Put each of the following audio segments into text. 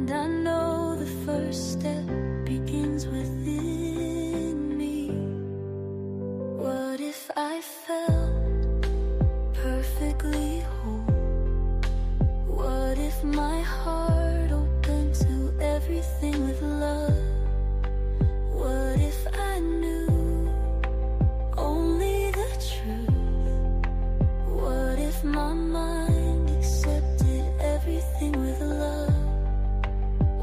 And I know the first step begins within me. What if I felt perfectly whole? What if my heart opened to everything with love? What if I knew only the truth? What if my mind accepted everything with love?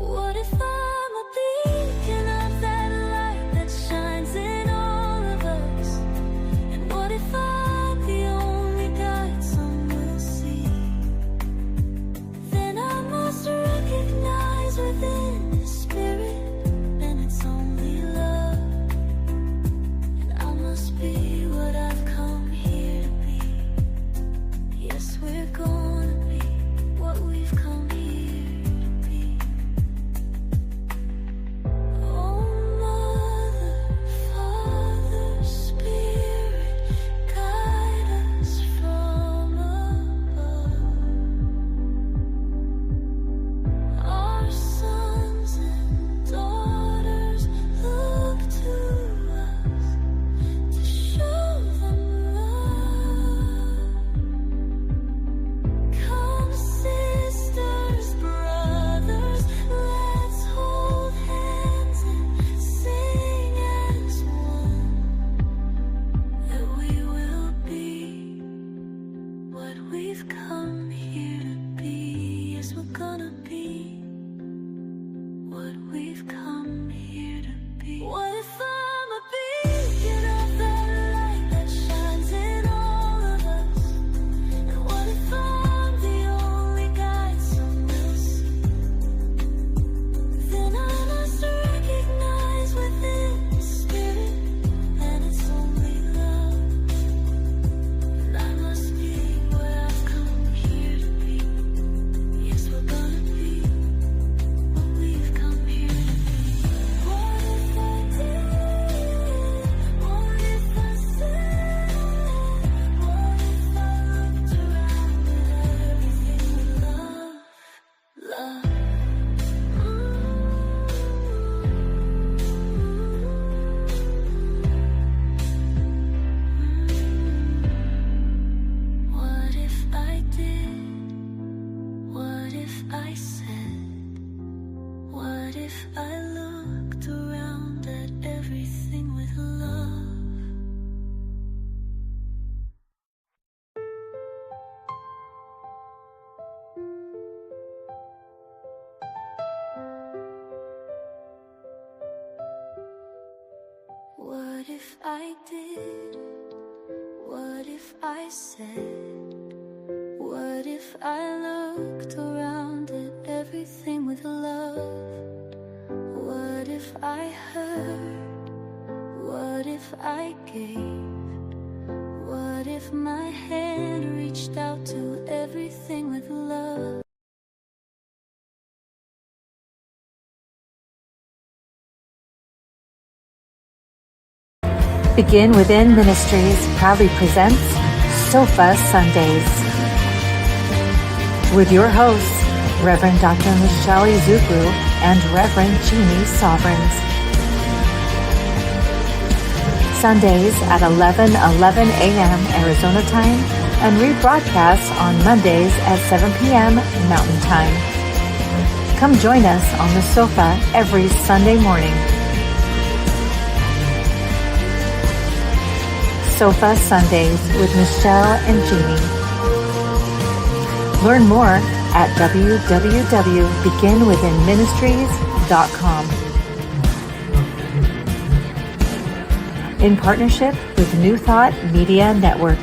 What if I'm a beacon of that light that shines in all of us? And what if I'm the only guide some will see? Then I must recognize within the spirit, and it's only love. And I must be what I've come here to be. Yes, we're gonna be what we've come here to be. Oh, Mother, Father, Spirit, guide us from above. Our sons and daughters look to us to show them love. Come, sisters, brothers, let's hold hands and sing as one, that we will be what we've come here to be. Yes, we're gonna be what we've come here to be. What if I'm a beacon of that light that shines in all of us? And what if I'm the only guide some will see? Then I must recognize within the spirit, and it's only love. And I must be what I've come here to be. Yes, we're gonna be what we've come here to be. What if I did? What if I said? What if I looked around at everything with love? Love. What if I did? What if I said? What if I looked around at everything with love? What if I did? What if I said? What if I looked around at everything with love? What if I heard? What if I gave? What if my hand reached out to everything with love? Begin Within Ministries proudly presents Sofa Sundays with your hosts, Reverend Dr. Michelle Zukru and Reverend Jeannie Sovereigns. Sundays at 11:11 a.m. Arizona time and rebroadcasts on Mondays at 7 p.m. Mountain Time. Come join us on the sofa every Sunday morning. Sofa Sundays with Michelle and Jeannie. Learn more at www.beginwithinministries.com. In partnership with New Thought Media Network.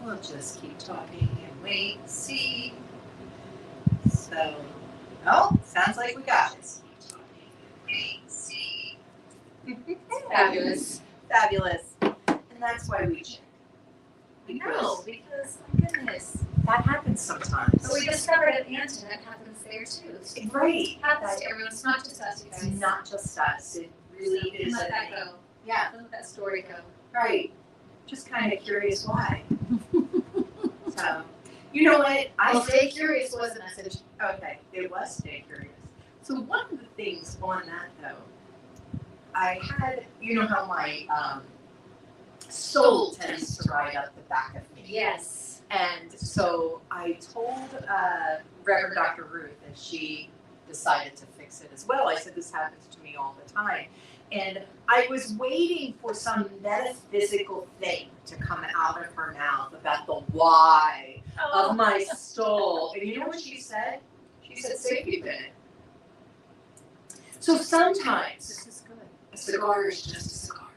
We'll just keep talking and wait and see. So, oh, sounds like we got this. Fabulous. Fabulous. And that's why we check. No, because, my goodness. That happens sometimes. But we discovered at ANTN that happens there too. So Right. have that. Everyone's not just us, you It's guys. not just us. It really is. Let a that thing. go. Yeah, Let that story go. right. Just kind of curious why. So, you know what? Well, stay curious was the message. Okay, it was stay curious. So one of the things on that though, I had, you know how my soul tends to ride up the back of me. Yes. And so I told Reverend Dr. Ruth, and she decided to fix it as well. I said, this happens to me all the time. And I was waiting for some metaphysical thing to come out of her mouth about the why of my soul. And you know what she said? She said, safety pin. So sometimes This is good. a cigar is just a cigar.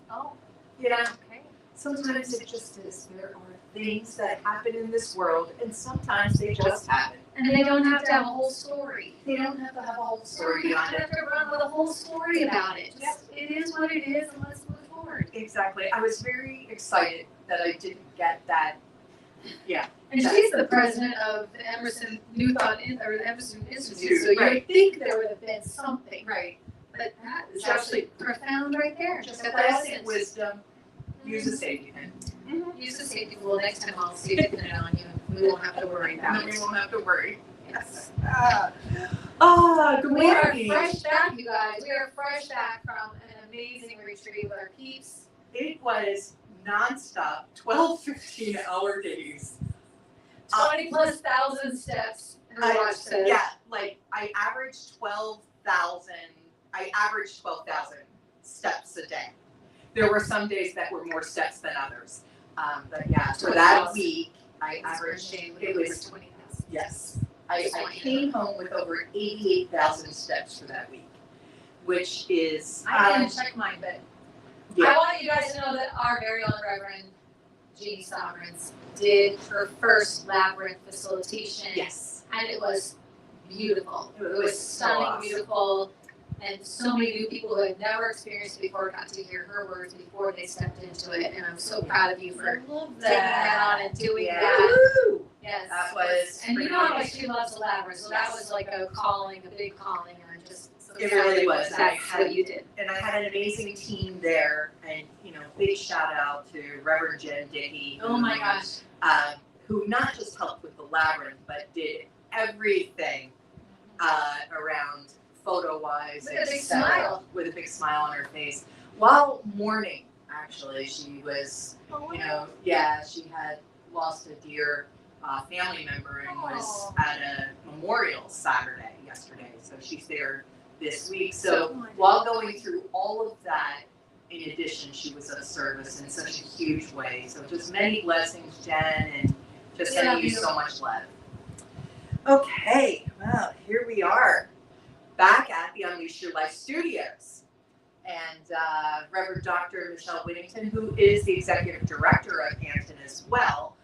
Oh, You know? okay. Sometimes it just is. There are things that happen in this world, and sometimes they just happen. And they don't have to have a whole story. They don't have to have a whole story You don't behind have it. to run with a whole story about it. Yep. Just, it is what it is, and let's move forward. Exactly. I was very excited that I didn't get that. Yeah. And she's the president of the Emerson New Thought or the Emerson Institute, so you Right. would think there would have been something. Right. But that is actually profound right there. Just At classic essence. wisdom. Use a safety pin. Use the safety rule. Next time I'll safety pin it on you. We won't have to worry about Then we it. won't have to worry. Yes. Good We are morning. fresh back, you guys. We are fresh back from an amazing retreat with our peeps. It was nonstop, 12, 15-hour days. 20,000+ steps. Her watch says. Yeah, like I averaged 12,000 steps a day. There were some days that were more steps than others. But yeah, for that week, I averaged, it was 20,000. yes. I came home with over 88,000 steps for that week, which is, I didn't check mine, but I want you guys to know that our very own Reverend Jeannie Sovereigns did her first labyrinth facilitation. yes. And it was beautiful. It It was was stunning, awesome. beautiful. And so many new people who had never experienced it before got to hear her words before they stepped into it. And I'm so proud of you for taking that on and doing that. Woo! Yes. That was And you pretty know how much amazing. she loves the labyrinth, so that was like a calling, a big calling, and I'm just so It proud really of was. you. And I That's had- what you did. And I had an amazing team there, and big shout out to Reverend Jen Dickey. Oh my gosh. Who not just helped with the labyrinth, but did everything around photo-wise, With a big etc., smile. with a big smile on her face. While mourning, actually, she was, she had lost a dear family member and was at a memorial Saturday yesterday, so she's there this week. So while going through all of that, in addition, she was of service in such a huge way. So just many blessings, Jen, and just sending you so much love. Okay, well, here we are, back at the Unleash Your Life Studios. And Reverend Dr. Michelle Whittington, who is the executive director of ANTN as well,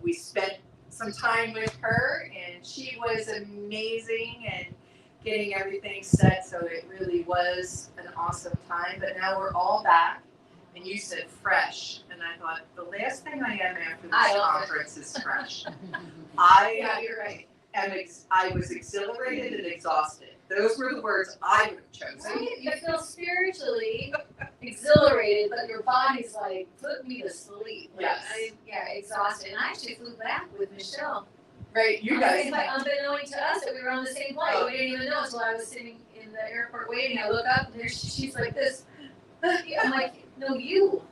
we spent some time with her, and she was amazing and getting everything set, so it really was an awesome time. But now we're all back, and you said fresh, and I thought the last thing I am after this conference is fresh. Yeah, you're right. I was exhilarated and exhausted. Those were the words I would have chosen. Right? You feel spiritually exhilarated, but your body's like, put me to sleep. Like, Yes. Exhausted. And I actually flew back with Michelle. Right, you guys. Like, unbeknown to us that we were on the same flight. We didn't even know until I was sitting in the airport waiting. I look up and she's like this. I'm like, no, you.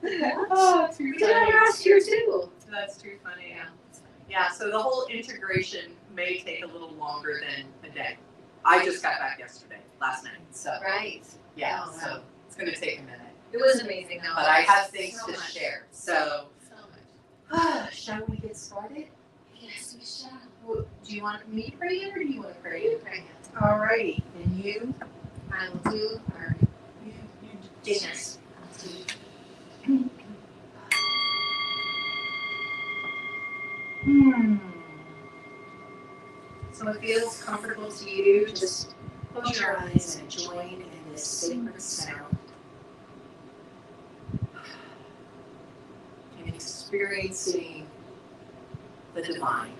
Oh, too You got last year too. That's too funny. Yeah, so the whole integration may take a little longer than a day. I just got back last night, so Right. yeah, Oh, wow. so it's going to take a minute. It was amazing though. But I have things So to much. share. So, So much. shall we get started? Yes, we shall. Do you want me to pray in, or do you want to pray in? Pray. All righty. And you? I will do our Yes. So it feels comfortable to you, just close your eyes and join in this sacred sound. And experiencing the divine.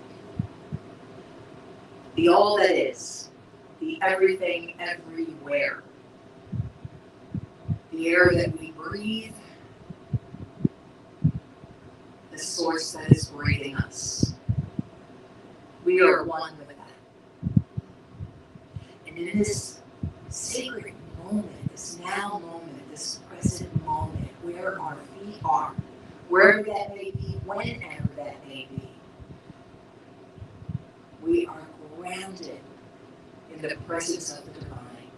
The all that is. The everything, everywhere. The air that we breathe. The source that is breathing us. We are one with that. And in this sacred moment, this now moment, this present moment, where our feet are, wherever that may be, whenever that may be, we are grounded in the presence of the divine,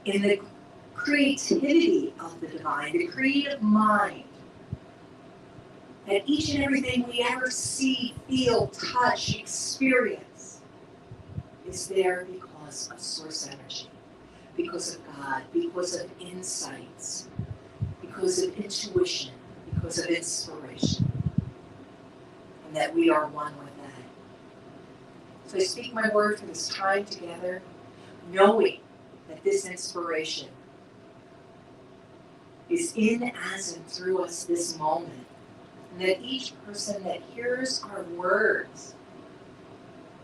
in the creativity of the divine, the creative mind, that each and everything we ever see, feel, touch, experience is there because of source energy, because of God, because of insights, because of intuition, because of inspiration, and that we are one with that. So I speak my word for this time together, knowing that this inspiration is in, as, and through us this moment. And that each person that hears our words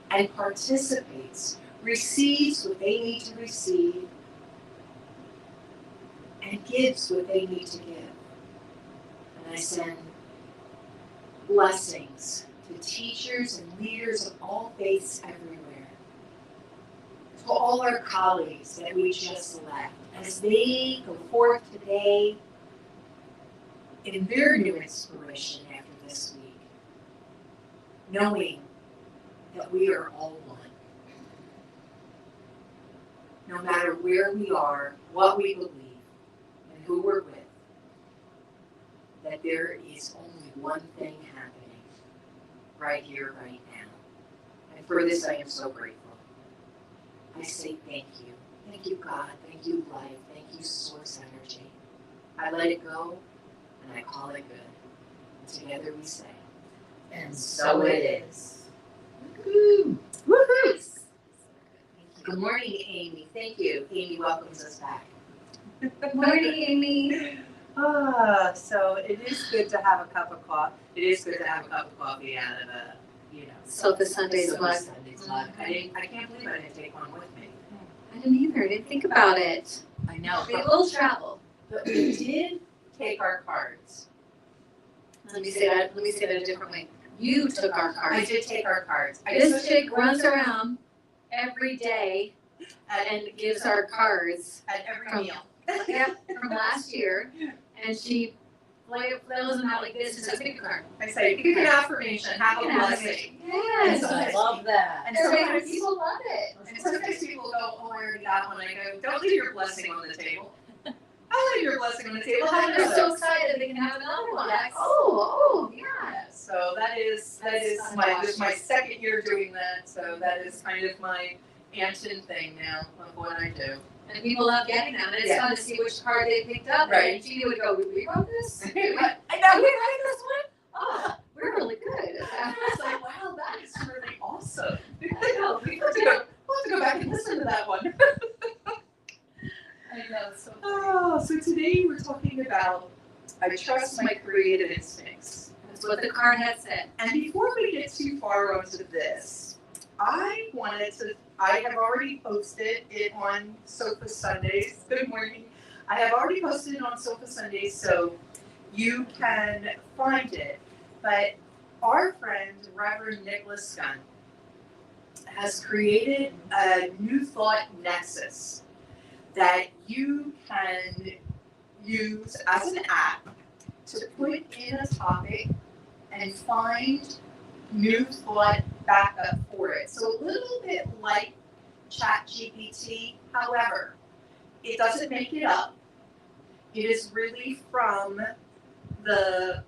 and participates, receives what they need to receive, and gives what they need to give. And I send blessings to teachers and leaders of all faiths everywhere, to all our colleagues that we just left, as they go forth today in their new inspiration after this week, knowing that we are all one. No matter where we are, what we believe, and who we're with, that there is only one thing happening right here, right now. And for this, I am so grateful. I say thank you. Thank you, God. Thank you, life. Thank you, source energy. I let it go, and I call it good. And together we say, and so it is. Woo-hoo! Woo-hoo! Good morning, Amy. Thank you. Amy welcomes us back. Good morning, Amy. So it is good to have a cup of coffee. It is good to have a cup of coffee out of a, Sofa Sundays mug. I can't believe I didn't take one with me. I didn't either. I didn't think about it. I know. We will travel. But we did take our cards. Let me say that a different way. You took our I cards. did take our cards. This chick runs around every day and gives our cards At every meal. from last year, and she flails them out like this and says, "Pick a card." I say, pick an affirmation, have a blessing. Yes. I love that. And Everybody, sometimes people love it. And sometimes people go, oh, I already got one. I go, don't leave your blessing on the table. I'll leave your blessing on the table. And they're so excited they can have another one. Yes. Oh, yeah. Yeah, so that is this is my second year doing that. So that is kind of my ANTN thing now of what I do. And people love getting them, and it's Yeah. fun to see which card they picked up. Right. And Gina would go, "We wrote this? I Did we know. write this one? Oh, we're really good at that." It's like, wow, that is really awesome. I know. We'll have to go back and listen to that one. I know. So So today we're talking about I trust my creative instincts. that's what the card had said. And before we get too far onto this, I have already posted it on Sofa Sundays. Good morning. I have already posted it on Sofa Sundays, so you can find it. But our friend, Reverend Nicholas Gunn, has created a new thought nexus that you can use as an app to put in a topic and find new thought backup for it. So a little bit like ChatGPT, however, it doesn't make it up. It is really from the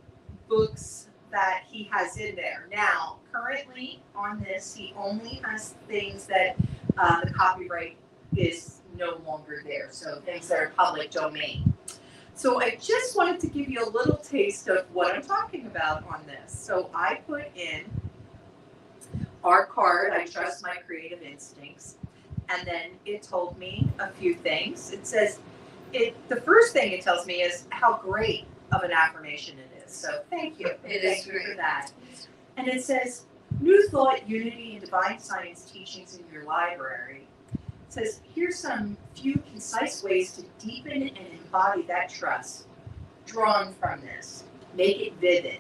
books that he has in there. Now, currently on this, he only has things that the copyright is no longer there, so things that are public domain. So I just wanted to give you a little taste of what I'm talking about on this. So I put in our card, I trust my creative instincts, and then it told me a few things. It says, the first thing it tells me is how great of an affirmation it is. So thank you. Thank you for that. And it says, New Thought, Unity, and Divine Science teachings in your library. It says, here's some few concise ways to deepen and embody that trust drawn from this. Make it vivid.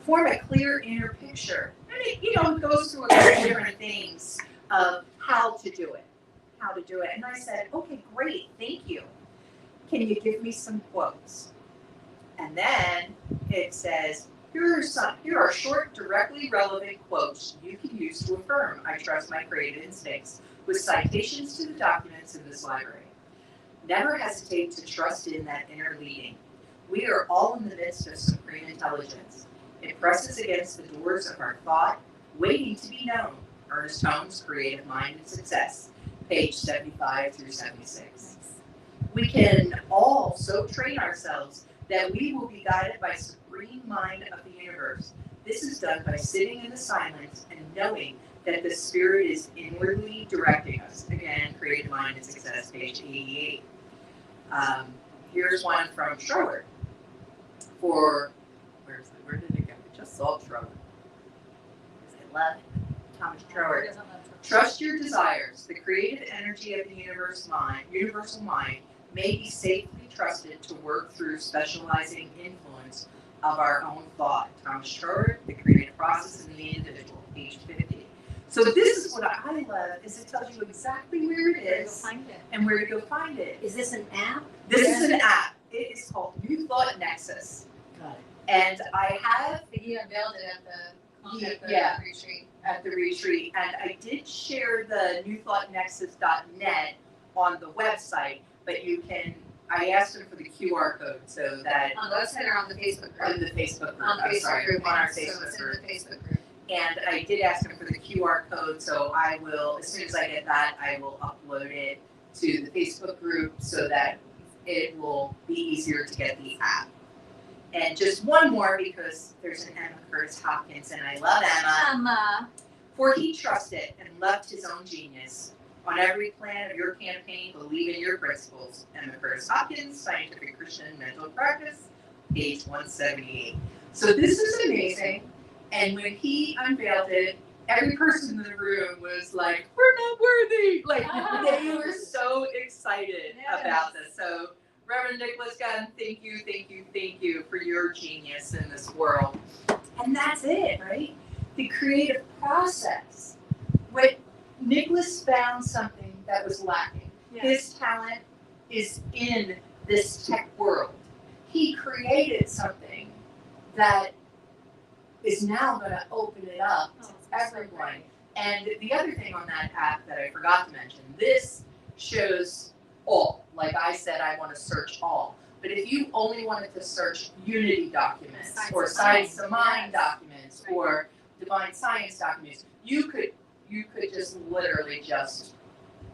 Form a clear inner picture. And it goes through a lot of different things of how to do it. And I said, okay, great, thank you. Can you give me some quotes? And then it says, here are short, directly relevant quotes you can use to affirm I trust my creative instincts with citations to the documents in this library. Never hesitate to trust in that inner leading. We are all in the midst of supreme intelligence. It presses against the doors of our thought, waiting to be known. Ernest Holmes, Creative Mind and Success, page 75 through 76. We can all so train ourselves that we will be guided by supreme mind of the universe. This is done by sitting in the silence and knowing that the spirit is inwardly directing us. Again, Creative Mind and Success, page 88. Here's one from Schroeder. Where did it go? I just saw Schroeder. I love it. Thomas Schroeder. Trust your desires. The creative energy of the universal mind may be safely trusted to work through specializing influence of our own thought. Thomas Schroeder, The Creative Process in the Individual, page 50. So this is what I love, is it tells you exactly where it is and where to go find it. Is this an app? This is an app. It is called New Thought Nexus. Got it. And I have You unveiled it at the retreat. At the retreat, and I did share the newthoughtnexus.net on the website, but I asked them for the QR code so that on the website or on the Facebook group? On the Facebook group. On the Facebook group. On our So Facebook it's group. in the Facebook group. And I did ask them for the QR code, so I will, as soon as I get that, I will upload it to the Facebook group so that it will be easier to get the app. And just one more, because there's an Emma Curtis Hopkins, and I love Emma. For he trusted and loved his own genius. On every plan of your campaign, believe in your principles. Emma Curtis Hopkins, Scientific Christian Mental Practice, page 178. So this is amazing. And when he unveiled it, every person in the room was like, we're not worthy. Like, they were so excited about this. So, Reverend Nicholas Gunn, thank you for your genius in this world. And that's it, right? The creative process. What Nicholas found something that was lacking. Yes. His talent is in this tech world. He created something that is now going to open it up to everyone. And the other thing on that app that I forgot to mention, this shows all. Like I said, I want to search all. But if you only wanted to search Unity documents or Science of Mind documents or Divine Science documents, you could just literally just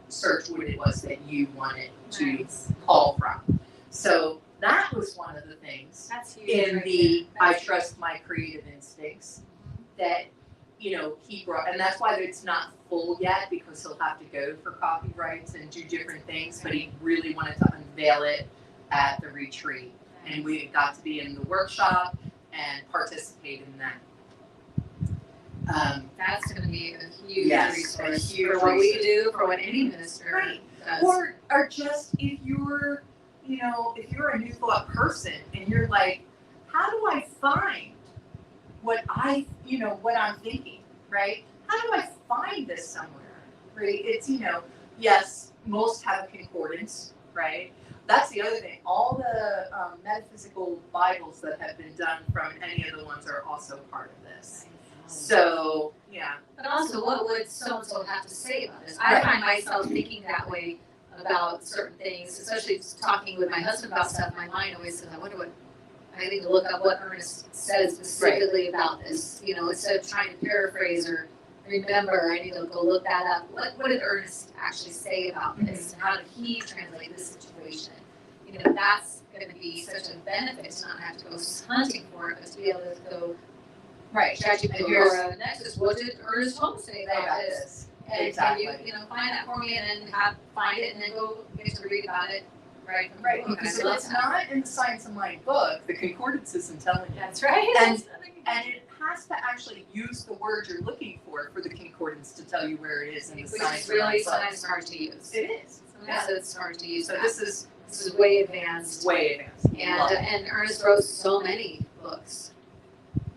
search what it was that you wanted to call from. So that was one of the things in the I trust my creative instincts that he brought, and that's why it's not full yet, because he'll have to go for copyrights and do different things, but he really wanted to unveil it at the retreat, and we got to be in the workshop and participate in that. That's going to be a huge resource for what we do, for what any minister does. Or just if you're a New Thought person and you're like, how do I find what I'm thinking, right? How do I find this somewhere, right? It's, yes, most have a concordance, right? That's the other thing. All the metaphysical Bibles that have been done from any of the ones are also part of this. So, yeah. But also, what would so-and-so have to say about this? I find myself thinking that way about certain things, especially talking with my husband about stuff. My mind always says, I wonder what, I need to look up what Ernest says specifically about this, instead of trying to paraphrase or remember, I need to go look that up. What did Ernest actually say about this? And how did he translate this situation? That's going to be such a benefit to not have to go hunting for it, but to be able to go Right. ChatGPT or Nexus. What did Ernest Holmes say about this? this. And Exactly. can you find that for me, and then find it, and then go get to read about it right from the Right. book. Because if it's not in the Science of Mind book, the concordance isn't telling you. That's right. And it has to actually use the word you're looking for the concordance to tell you where it is in the which Science is of Mind really book. sometimes hard to use. It is. Sometimes it's hard to use. So that. this is way advanced. way advanced. Love it. And Ernest wrote so many books,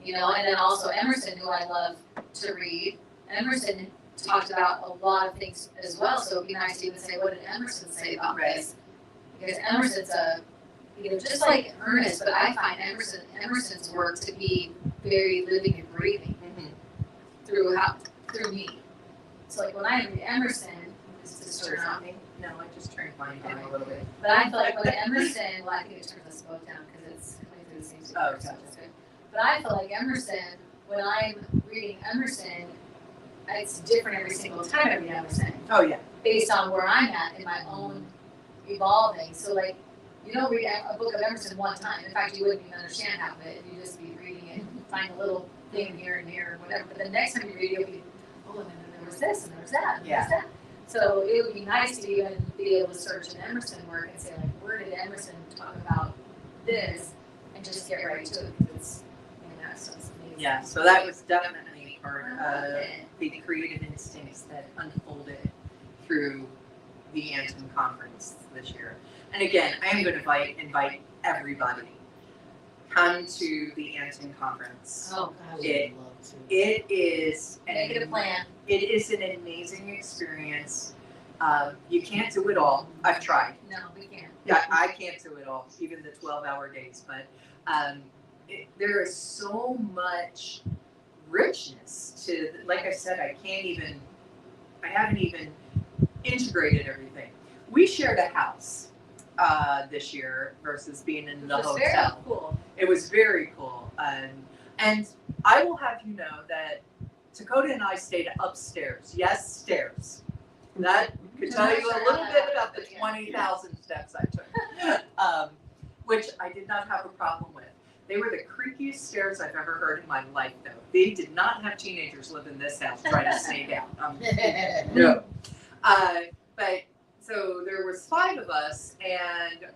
and then also Emerson, who I love to read. Emerson talked about a lot of things as well, so it'd be nice to even say, what did Emerson say about this? Because Emerson's just like Ernest, but I find Emerson's work to be very living and breathing through me. So like when I read Emerson, this is turn on me. No, I just turned mine down a little bit. But I feel like when Emerson, I think it turns us both down because it's coming through the same speaker, Oh, so gotcha. that's good. But I feel like Emerson, when I'm reading Emerson, it's different every single time I read Emerson, Oh yeah. based on where I'm at in my own evolving. So like, you don't read a book of Emerson one time. In fact, you wouldn't even understand half of it. You'd just be reading it and find a little thing here and there or whatever. But the next time you read it, you'll be, oh, and then there was this and there was that and there was that. So it would be nice to even be able to search an Emerson work and say, like, where did Emerson talk about this, and just get right to it, because it's, so it's amazing. Yeah. So that was definitely part of the creative instincts that unfolded through the ANTN conference this year. And again, I am going to invite everybody. Come to the ANTN conference. Oh, gosh. It is Make it a plan. It is an amazing experience. You can't do it all. I've tried. No, we can't. Yeah, I can't do it all, even the 12-hour days. But there is so much richness to, like I said, I haven't even integrated everything. We shared a house this year versus being in the hotel. Very cool. It was very cool. And I will have you know that Dakota and I stayed upstairs. Yes, stairs. That could tell you a little bit about the 20,000 steps I took, which I did not have a problem with. They were the creakiest stairs I've ever heard in my life, though. They did not have teenagers live in this house trying to stay down. No. But so there was 5 of us, and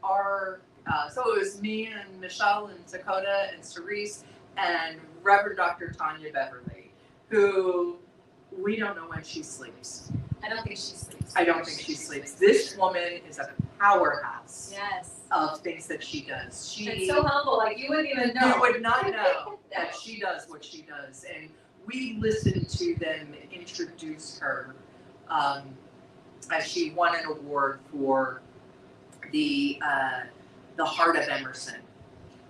so it was me and Michelle and Dakota and Cerise and Reverend Dr. Tanya Beverly, who we don't know when she sleeps. I don't think she sleeps. I don't think she sleeps. This woman is a powerhouse Yes. of things that she does. It's so humble, like you wouldn't even know. You would not know that she does what she does. And we listened to them introduce her as she won an award for the Heart of Emerson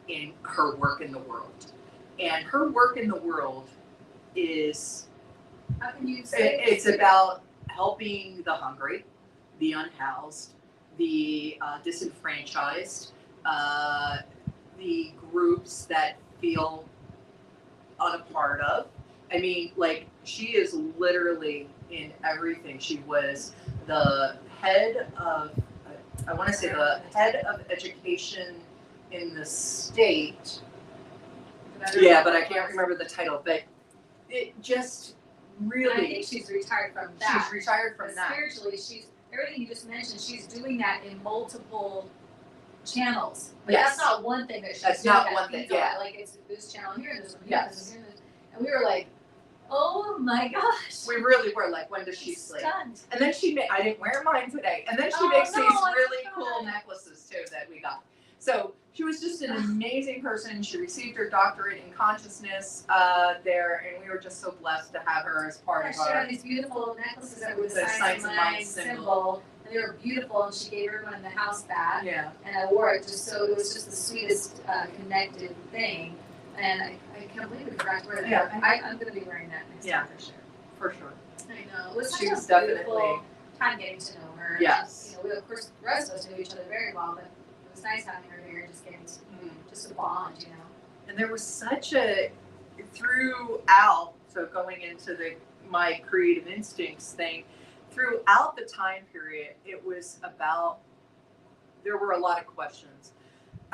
in her work in the world. And her work in the world is, How can you say it's about helping the hungry, the unhoused, the disenfranchised, the groups that feel unapart of. I mean, like, she is literally in everything. She was the head of, I want to say the head of education in the state. Yeah, but I can't remember the title. But it just really. I think she's retired from that. She's retired from But that. spiritually, everything you just mentioned, she's doing that in multiple channels. But Yes. that's not one thing that she's That's doing. not that one thing, feeds on yeah. it. Like it's this channel here, this one here, Yes. this one here, and we were like, oh my gosh. We really were like, when does she sleep? Stunned. And then she made, I didn't wear mine today. And then she Oh, makes no, these I really forgot. cool necklaces too that we got. So she was just an amazing person. She received her doctorate in consciousness there, and we were just so blessed to have her as part Yeah, of she had our. these beautiful necklaces that were the The Science of Mind symbol. And they were beautiful, and she gave everyone in the house that. Yeah. And I wore it just so, it was just the sweetest connected thing. And I can't believe we forgot to wear that. Yeah. I'm going to be wearing that next Yeah. time for sure. For sure. I know. It was She such was a beautiful definitely. time getting to know her. Yes. We, of course, the rest of us knew each other very well, but it was nice having her here, just getting to, just a bond, And there was such a, throughout, so going into my creative instincts thing, throughout the time period, it was about, there were a lot of questions.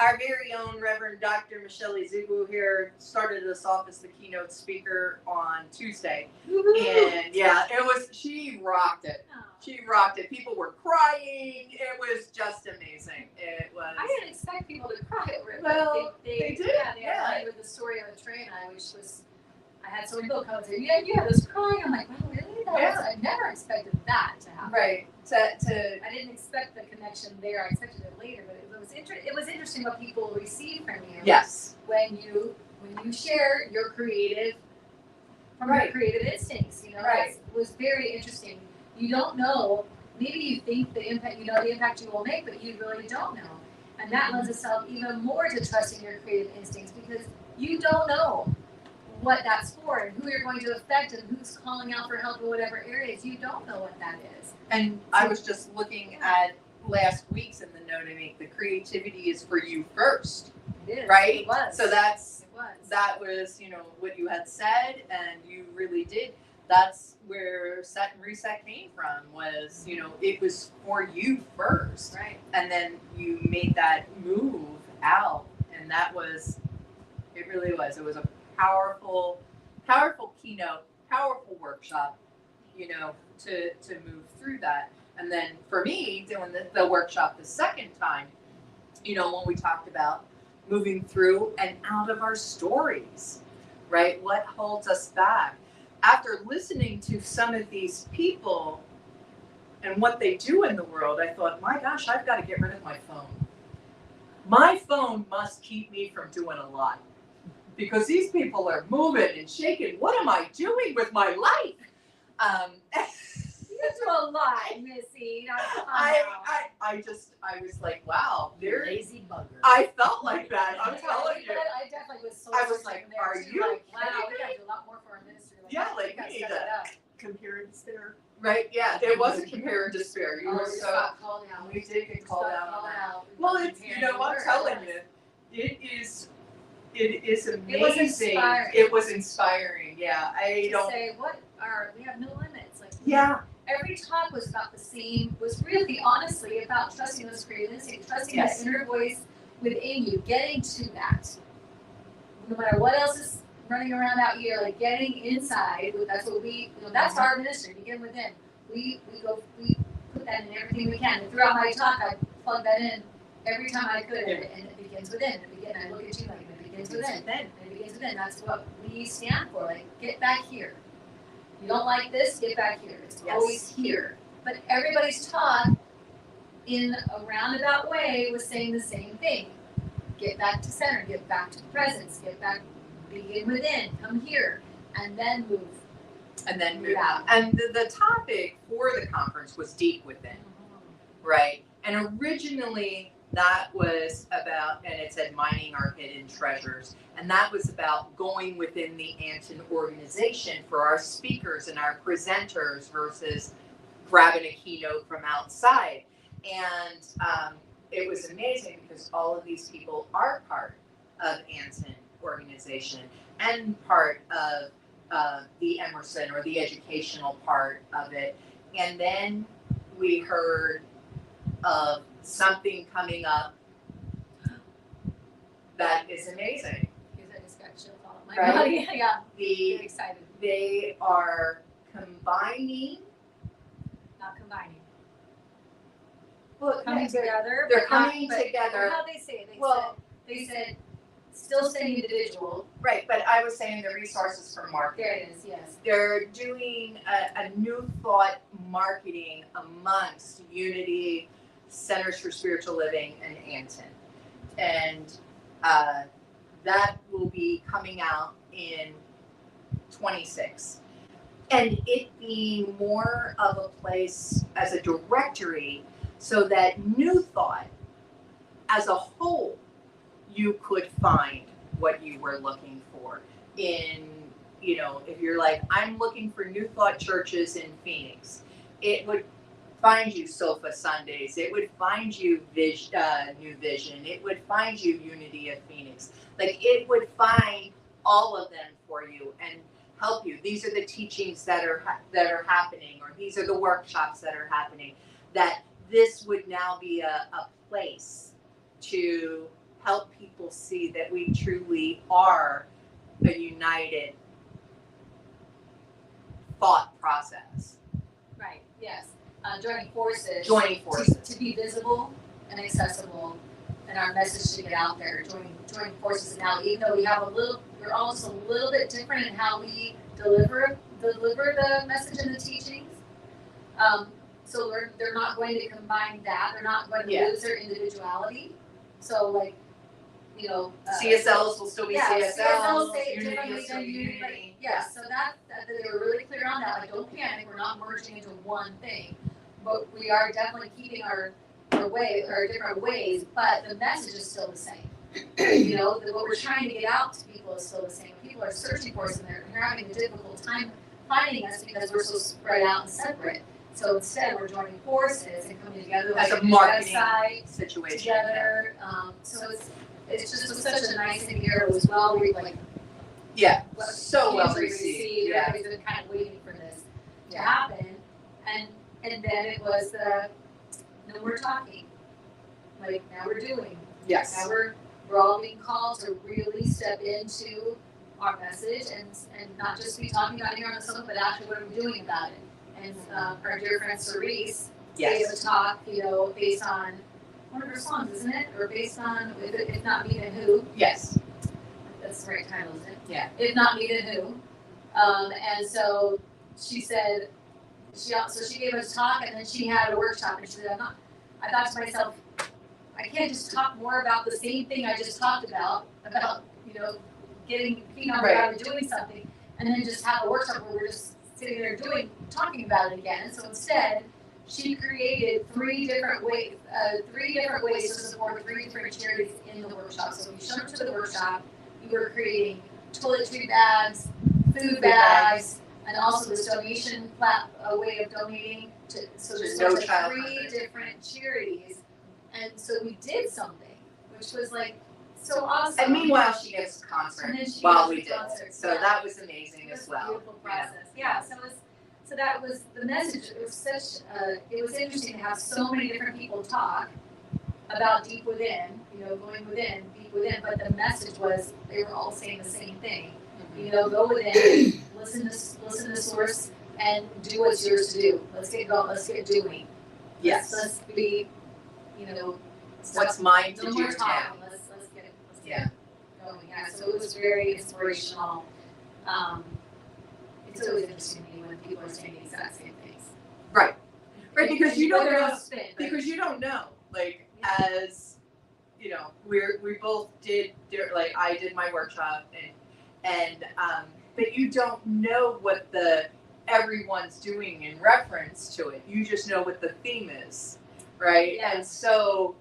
Our very own Reverend Dr. Michelle Zugu here started us off as the keynote speaker on Tuesday. And yeah, she rocked it. She rocked it. People were crying. It was just amazing. It was. I didn't expect people to cry over it. Well, they did. Yeah, with the story of the train, I had so many people come and say, yeah, you had us crying. I'm like, wow, really? I never expected that to happen. Right. I didn't expect the connection there. I expected it later, but it was interesting what people receive from you. Yes. When you share your creative instincts, Right. It was very interesting. You don't know. Maybe you think the impact you will make, but you really don't know. And that lends itself even more to trusting your creative instincts because you don't know what that's for and who you're going to affect and who's calling out for help in whatever areas. You don't know what that is. And I was just looking at last week's in the note I make, the creativity is for you first. It is. Right? It was. So that was, what you had said, and you really did. That's where Set and Reset came from, was, it was for you first. Right. And then you made that move out, and it really was. It was a powerful keynote, powerful workshop, to move through that. And then for me, doing the workshop the second time, when we talked about moving through and out of our stories, right? What holds us back? After listening to some of these people and what they do in the world, I thought, my gosh, I've got to get rid of my phone. My phone must keep me from doing a lot. Because these people are moving and shaking. What am I doing with my life? You do a lot, Missy. I was like, wow, they're lazy bugger. I felt like that. I'm telling you. I definitely was so. I was like, are you? Like, wow, we got to do a lot more for our ministry. We need to compare and despair. Right? Yeah, it was a compare and despair. You were so. We did get called out on that. Well, I'm telling you, it is amazing. It was inspiring. Yeah, we have no limits. Like yeah. Every talk was about the same. Was really honestly about trusting those creative instincts, trusting that inner voice within you, getting to that. No matter what else is running around out here, like getting inside. That's what that's our ministry. Begin within. We put that in everything we can. And throughout my talk, I plug that in every time I could, and it begins within. I look at you like it begins within. It begins within. That's what we stand for. Like, get back here. You don't like this? Get back here. It's always here. But everybody's talk, in a roundabout way, was saying the same thing. Get back to center. Get back to the presence. Get back. Begin within. Come here, and then move. And then move out. And the topic for the conference was deep within, right? And originally that was about, and it said mining our hidden treasures. And that was about going within the ANTN organization for our speakers and our presenters versus grabbing a keynote from outside. And it was amazing because all of these people are part of ANTN organization and part of the Emerson or the educational part of it. And then we heard of something coming up that is amazing. Because I just got chills all in my body. Yeah. Very excited. They are combining. Not combining. Well, coming together. They're coming together. How they say it? They said still staying individual. Right, but I was saying the resources for marketing. There it is, yes. They're doing a new thought marketing amongst Unity, Centers for Spiritual Living, and ANTN. And that will be coming out in 26. And it being more of a place as a directory so that new thought as a whole, you could find what you were looking for in, if you're like, I'm looking for New Thought churches in Phoenix, it would find you Sofa Sundays, it would find you New Vision, it would find you Unity of Phoenix. Like, it would find all of them for you and help you. These are the teachings that are happening, or these are the workshops that are happening, that this would now be a place to help people see that we truly are a united thought process. Right, yes. Joining forces. To be visible and accessible, and our message to get out there. Joining forces. Now, even though we're also a little bit different in how we deliver the message and the teachings. So they're not going to combine that. They're not going to lose their individuality. So, like, CSLs will still be CSLs. CSLs say it Unity differently will still than be unity. unity. Yes, so that they were really clear on that. Like, don't panic. We're not merging into one thing, but we are definitely keeping our different ways. But the message is still the same. What we're trying to get out to people is still the same. People are searching for us, and they're having a difficult time finding us because we're so spread out and separate. So instead, we're joining forces and coming together as like a marketing website situation together. So it's just such a nice thing here. It was well well received. Yeah. Everybody's been kind of waiting for this to happen, and then it was no more talking. Like, now we're doing. Yes. Now we're all being called to really step into our message and not just be talking about it here on the phone, but actually what are we doing about it. And our dear friend Cerise gave a talk, based on one of her songs, isn't it? Or based on If Not Me Then Who. Yes. That's the right title, isn't it? Yeah. If Not Me Then Who. And so she said, she gave us a talk, and then she had a workshop, and she said, I thought to myself, I can't just talk more about the same thing I just talked about getting feet on the ground and doing something, and then just have a workshop where we're just sitting there talking about it again. So instead, she created three different ways to support three different charities in the workshop. So when you showed up to the workshop, you were creating toiletry bags, food bags, and also this donation way of donating to. So there's three different charities, and so we did something, which was like so awesome. And meanwhile, she gives a concert while we did it. So that was amazing as well. Beautiful process. Yeah. So that was the message. It was it was interesting to have so many different people talk about deep within, going within, deep within, but the message was they were all saying the same thing. Go within, listen to source, and do what's yours to do. Let's get going. Let's get doing. Yes. Let's be, what's mine to no do more now? talking. Let's get going. Yeah. So it was very inspirational. It's always interesting to me when people are saying the exact same things. Right, because you don't know. Spin, because you don't know. Like, as we both did. Like, I did my workshop, and but you don't know what everyone's doing in reference to it. You just know what the theme is, right? Yes. And so,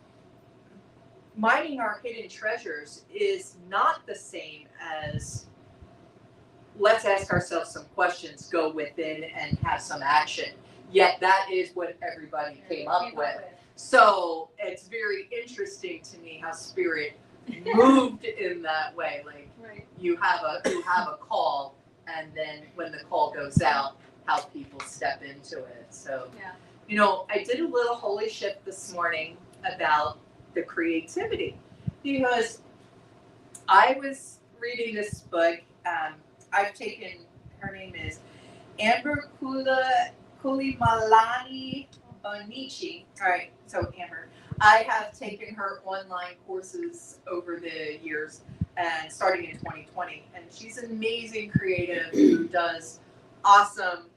mining our hidden treasures is not the same as let's ask ourselves some questions, go within, and have some action. Yet that is what everybody came up with. So it's very interesting to me how spirit moved in that way. Like, you have a call, and then when the call goes out, how people step into it. So, I did a little holy shift this morning about the creativity, because I was reading this book. I've taken, her name is Amber Kulimalani Onichi. All right, so Amber, I have taken her online courses over the years, and starting in 2020, and she's an amazing creative who does awesome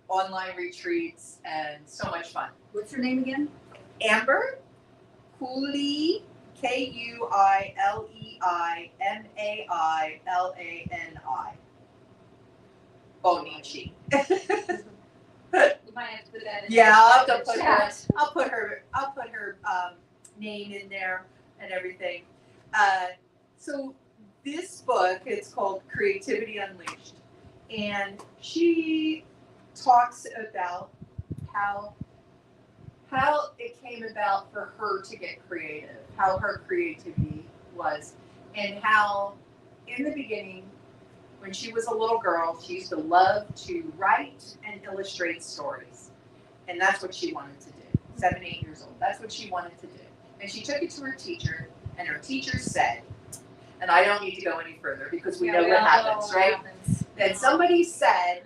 online retreats and so much fun. What's her name again? Amber Kulimalani. Onichi. You might have to put that in. Yeah, I'll put her name in there and everything. So this book, it's called Creativity Unleashed, and she talks about how it came about for her to get creative, how her creativity was, and how in the beginning, when she was a little girl, she used to love to write and illustrate stories. And that's what she wanted to do. 7, 8 years old. That's what she wanted to do. And she took it to her teacher, and her teacher said, and I don't need to go any further because we know what happens, right? Then somebody said,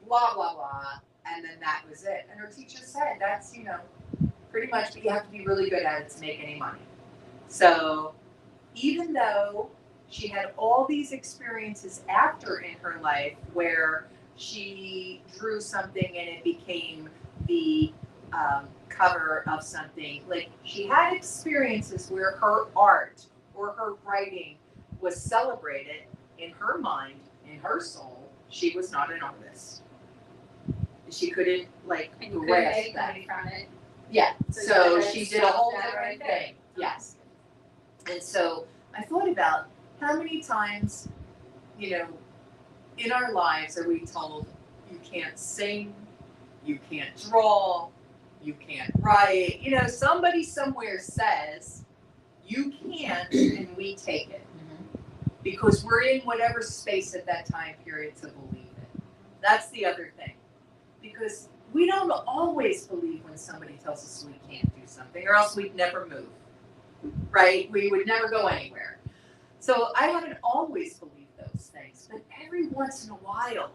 blah, blah, blah, and then that was it. And her teacher said, that's, pretty much what you have to be really good at it to make any money. So even though she had all these experiences after in her life where she drew something and it became the cover of something, like she had experiences where her art or her writing was celebrated. In her mind, in her soul, she was not an artist. She couldn't grasp that. From it. Yeah, so she did a whole different thing. Yes. And so I thought about how many times, in our lives are we told you can't sing, you can't draw, you can't write. Somebody somewhere says you can't, and we take it. Because we're in whatever space at that time period to believe it. That's the other thing. Because we don't always believe when somebody tells us we can't do something, or else we'd never move, right? We would never go anywhere. So I haven't always believed those things, but every once in a while,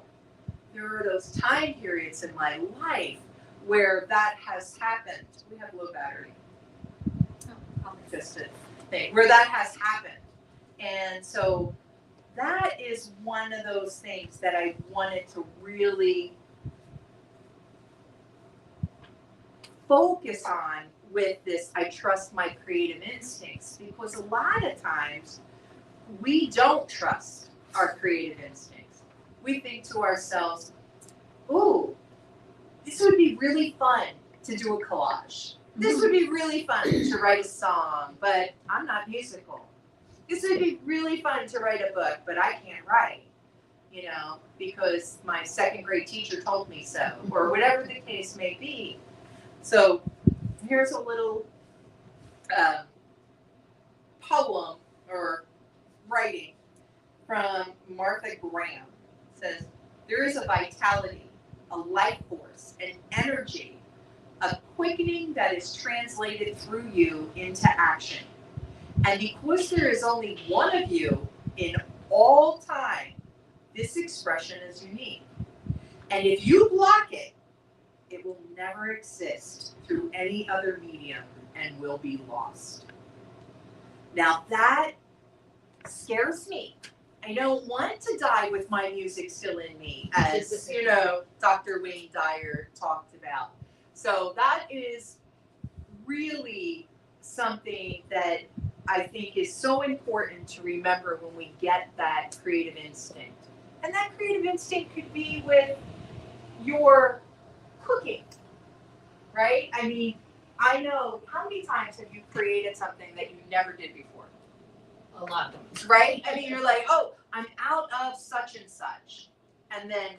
there are those time periods in my life where that has happened. We have low battery. Just a thing where that has happened. And so that is one of those things that I wanted to really focus on with this, I trust my creative instincts, because a lot of times we don't trust our creative instincts. We think to ourselves, ooh, this would be really fun to do a collage. This would be really fun to write a song, but I'm not musical. This would be really fun to write a book, but I can't write, because my second grade teacher told me so, or whatever the case may be. So here's a little poem or writing from Martha Graham. It says, there is a vitality, a life force, an energy, a quickening that is translated through you into action. And because there is only one of you in all time, this expression is unique. And if you block it, it will never exist through any other medium and will be lost. Now that scares me. I don't want to die with my music still in me, as Dr. Wayne Dyer talked about. So that is really something that I think is so important to remember when we get that creative instinct. And that creative instinct could be with your cooking, right? I mean, I know, how many times have you created something that you never did before? A lot of them. Right? I mean, you're like, oh, I'm out of such and such. And then,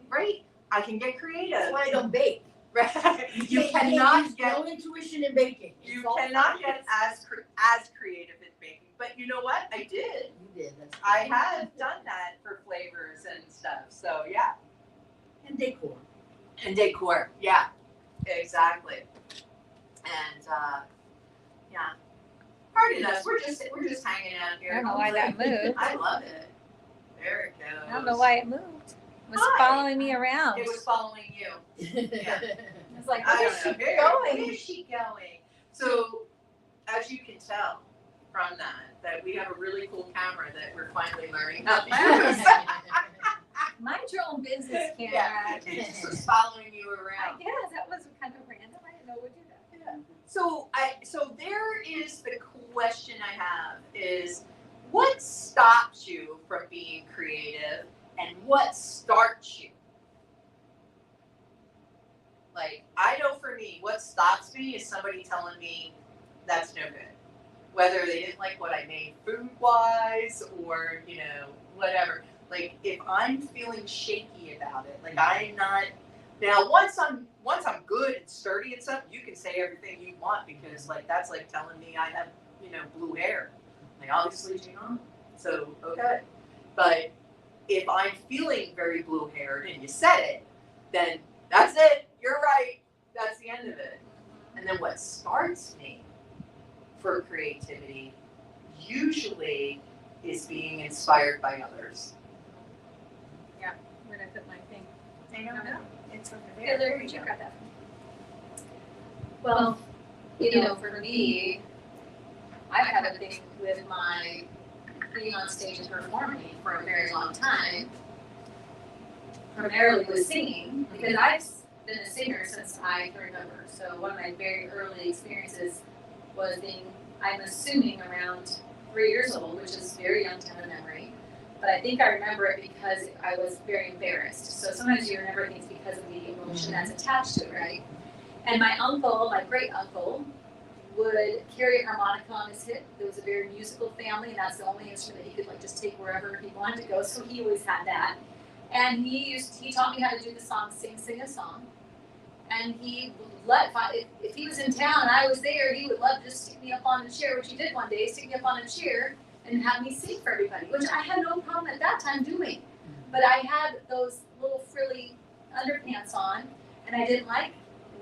right? I can get creative. That's why I don't bake. Right? You can't cannot use get no intuition in baking. You cannot get as creative in baking. But you know what? I did. You did. That's I have done that for flavors and stuff. So yeah. And decor. And decor. Yeah. Exactly. And yeah. Pardon us. We're just hanging out here. I don't know why that moved. I love it. There it goes. I don't know why it moved. It was Hi. following me around. It was following you. Yeah. It's like, I where's don't she know. going? Where is she going? So, as you can tell from that we have a really cool camera that we're finally learning how to use. Mind your own business, camera. Yeah, it's just following you around. Yeah, that was kind of random. I didn't know we'd do that. Yeah. So there is the question I have is, what stops you from being creative and what starts you? Like, I know for me, what stops me is somebody telling me that's no good. Whether they didn't like what I made food-wise or, whatever. Like, if I'm feeling shaky about it, like I'm not, now once I'm good and sturdy and stuff, you can say everything you want because like, that's like telling me I have, blue hair. Like, obviously do not. So, okay. But if I'm feeling very blue-haired and you said it, then that's it. You're right. That's the end of it. And then what starts me for creativity usually is being inspired by others. Where'd I put my thing? I don't know. It's over there. Taylor, There you you go. got that. Well, you know, for me, I've had a thing with my being on stage and performing for a very long time, primarily with singing, because I've been a singer since I can remember. So one of my very early experiences was being, I'm assuming, around 3 years old, which is very young to have a memory. But I think I remember it because I was very embarrassed. So sometimes you remember things because of the emotion that's attached to it, right? And my uncle, my great uncle, would carry a harmonica on his hip. There was a very musical family, and that's the only instrument he could like just take wherever he wanted to go. So he always had that. And he taught me how to do the song, sing a song. And he would if he was in town and I was there, he would love to just stick me up on a chair, which he did one day, stick me up on a chair and have me sing for everybody, which I had no problem at that time doing. But I had those little frilly underpants on, and I didn't like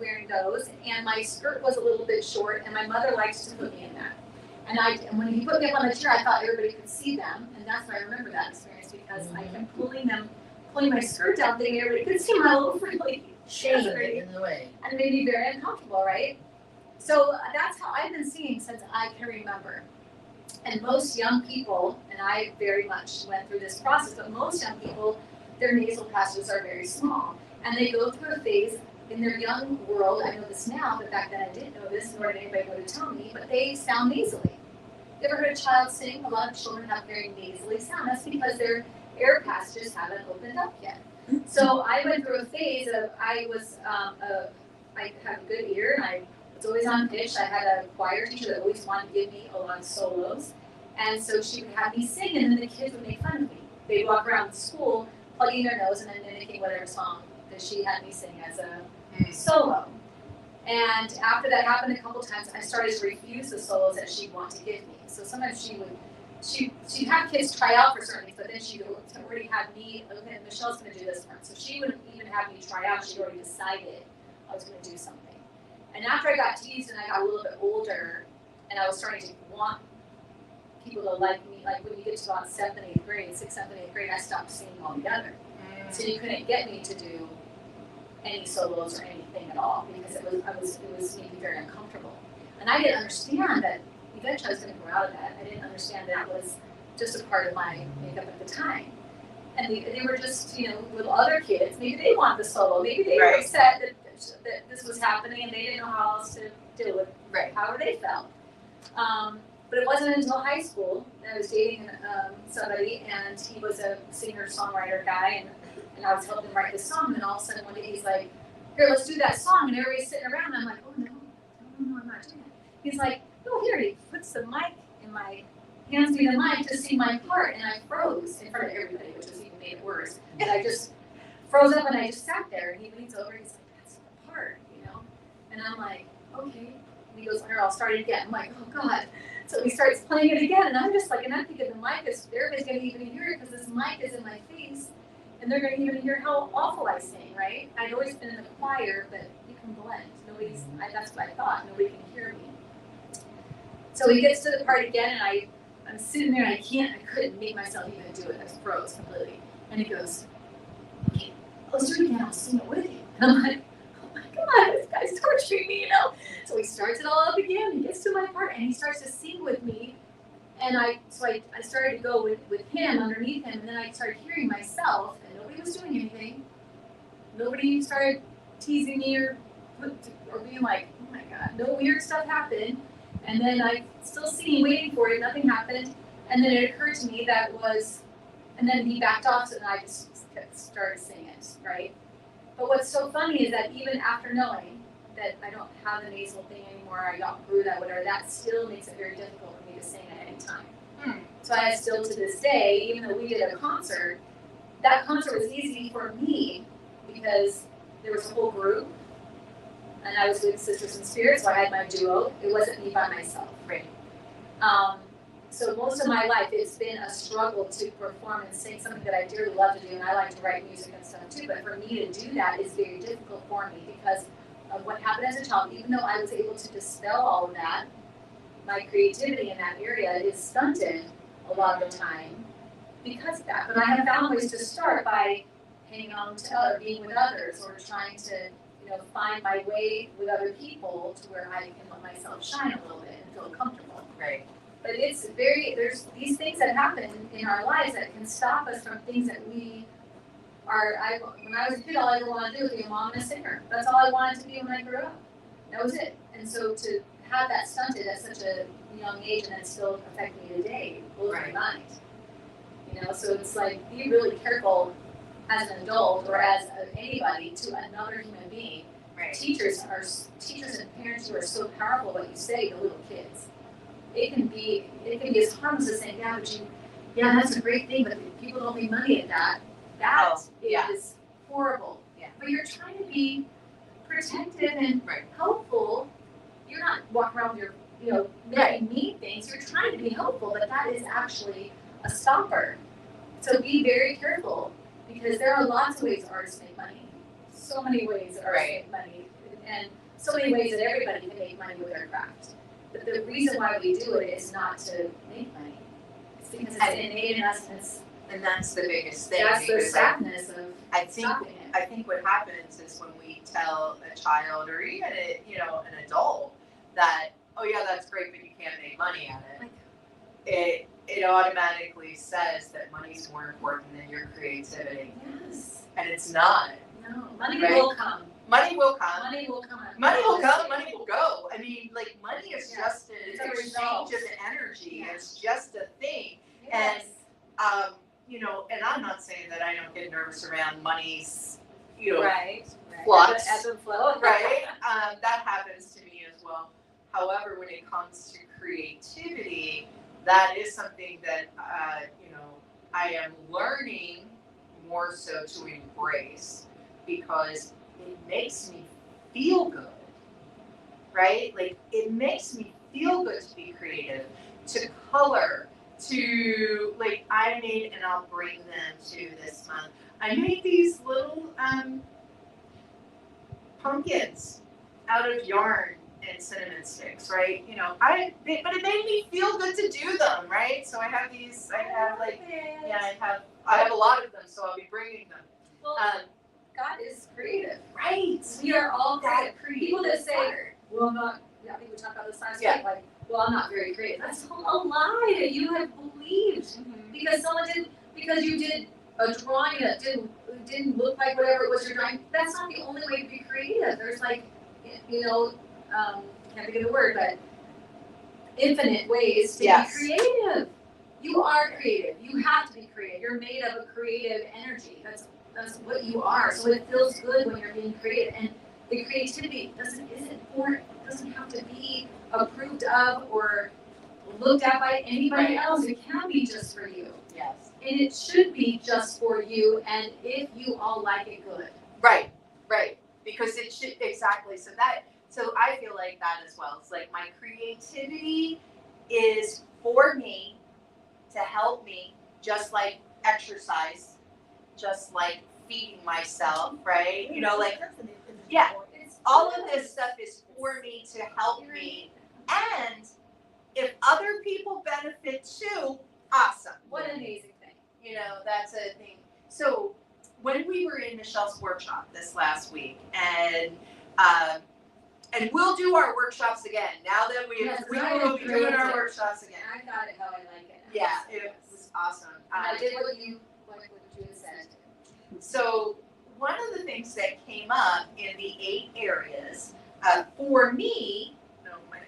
wearing those, and my skirt was a little bit short, and my mother likes to put me in that. And when he put me up on the chair, I thought everybody could see them, and that's why I remember that experience, because I kept pulling my skirt down, thinking everybody could see my little frilly Shame in the way. and it made me very uncomfortable, right? So that's how I've been singing since I can remember. And most young people, and I very much went through this process, but most young people, their nasal passages are very small. And they go through a phase in their young world, I know this now, but back then I didn't know this, nor did anybody go to tell me, but they sound nasally. You ever heard a child sing? A lot of children have very nasally sound. That's because their air passages haven't opened up yet. So I went through a phase of, I have a good ear, and I was always on pitch. I had a choir teacher that always wanted to give me a lot of solos. And so she would have me sing, and then the kids would make fun of me. They'd walk around the school, plugging their nose and then mimicking whatever song that she had me sing as a solo. And after that happened a couple times, I started to refuse the solos that she'd want to give me. So sometimes she'd have kids try out for certain things, but then she'd already have me, okay, Michelle's going to do this one. So she wouldn't even have me try out. She'd already decided I was going to do something. And after I got teased and I got a little bit older, and I was starting to want people to like me, like when you get to about 7th and 8th grade, 6th, 7th, and 8th grade, I stopped singing altogether. So you couldn't get me to do any solos or anything at all because it was making me very uncomfortable. And I didn't understand that eventually I was going to grow out of that. I didn't understand that was just a part of my makeup at the time. And they were just, with other kids, maybe they wanted the solo, maybe they were upset that this was happening and they didn't know how else to deal with however they felt. But it wasn't until high school that I was dating somebody, and he was a singer-songwriter guy, and I was helping him write this song, and all of a sudden one day he's like, here, let's do that song, and everybody's sitting around, and I'm like, oh no, I'm not doing it. He's like, no, here, he puts the mic in my, hands me the mic to sing my part, and I froze in front of everybody, which was even made it worse. And I just froze up, and I just sat there, and he leans over, and he's like, that's the part, And I'm like, okay. And he goes, here, I'll start it again. I'm like, oh God. So he starts playing it again, and I'm just like, and I'm thinking the mic is, everybody's going to even hear it because this mic is in my face, and they're going to even hear how awful I sing, right? I'd always been in the choir, but you can blend. That's what I thought. Nobody can hear me. So he gets to the part again, and I'm sitting there, and I couldn't make myself even do it. I was froze completely. And he goes, okay, let's do it again. I'll sing it with you. And I'm like, oh my God, this guy's torturing me, So he starts it all up again. He gets to my part, and he starts to sing with me. And I started to go with him underneath him, and then I started hearing myself, and nobody was doing anything. Nobody started teasing me or being like, oh my God, no weird stuff happened. And then I still singing, waiting for it, nothing happened. And then it occurred to me and then he backed off, so then I just started singing it, right? But what's so funny is that even after knowing that I don't have the nasal thing anymore, I outgrew that, whatever, that still makes it very difficult for me to sing at any time. So I still, to this day, even though we did a concert, that concert was easy for me because there was a whole group, and I was with Sisters in Spirit, so I had my duo. It wasn't me by myself. Right. So most of my life, it's been a struggle to perform and sing, something that I dearly love to do, and I like to write music and stuff too, but for me to do that is very difficult for me because of what happened as a child. Even though I was able to dispel all of that, my creativity in that area is stunted a lot of the time because of that. But I have found ways to start by hanging on to being with others or trying to, find my way with other people to where I can let myself shine a little bit and feel comfortable. Right. But there's these things that happen in our lives that can stop us from things that we when I was a kid, all I ever wanted to do was be a mom and a singer. That's all I wanted to be when I grew up. That was it. And so to have that stunted at such a young age and then still affect me today blows my mind. So it's like, be really careful as an adult or as anybody to another human being. Right. Teachers and parents who are so powerful what you say to little kids. It can be as harmless as saying, that's a great thing, but if people don't make money at that. That is horrible. Yeah. But you're trying to be protective and helpful. You're not walking around with your, making mean things. You're trying to be helpful, but that is actually a stopper. So be very careful because there are lots of ways artists make money. So many ways artists make money, and so many ways that everybody can make money with their craft. But the reason why we do it is not to make money. It's because it's innate in us, and that's the biggest thing. That's the sadness of stopping it. I think what happens is when we tell a child or even an adult that, oh yeah, that's great, but you can't make money at it. It automatically says that money's more important than your creativity. Yes. And it's not. No. Money will come. Money will come. Money will come. Money will come. Money will go. I mean, like, money is just an result. exchange of energy. Yeah. It's just a thing. Yes. And and I'm not saying that I don't get nervous around money's, flux. Ebb and flow. Right? That happens to me as well. However, when it comes to creativity, that is something that, I am learning more so to embrace because it makes me feel good, right? Like, it makes me feel good to be creative, to color, to, like, I made, and I'll bring them to this month, I made these little pumpkins out of yarn and cinnamon sticks, right? But it made me feel good to do them, right? So I have these, I have a lot of them, so I'll be bringing them. Well, God is creative. Right. We are all that creative. People that say, well, I'm not, I think we talked about this last week, like, well, I'm not very creative. That's a lie that you have believed. Mm-hmm. Because you did a drawing that didn't look like whatever it was you're drawing. That's not the only way to be creative. There's like, can't think of the word, but infinite ways to be creative. You are creative. You have to be creative. You're made of a creative energy. That's what you are. So it feels good when you're being creative. And the creativity doesn't have to be approved of or looked at by anybody else. It can be just for you. Yes. And it should be just for you. And if you all like it, good. Right. Because it should, exactly. So I feel like that as well. It's like my creativity is for me to help me, just like exercise, just like feeding myself, right? All of this stuff is for me to help me. And if other people benefit too, awesome. What an amazing thing. That's a thing. So when we were in Michelle's workshop this last week, and we'll do our workshops again. Now that we will be doing our workshops again. I got it how I like it. Yeah, it was awesome. I did what you had said. So one of the things that came up in the 8 areas for me.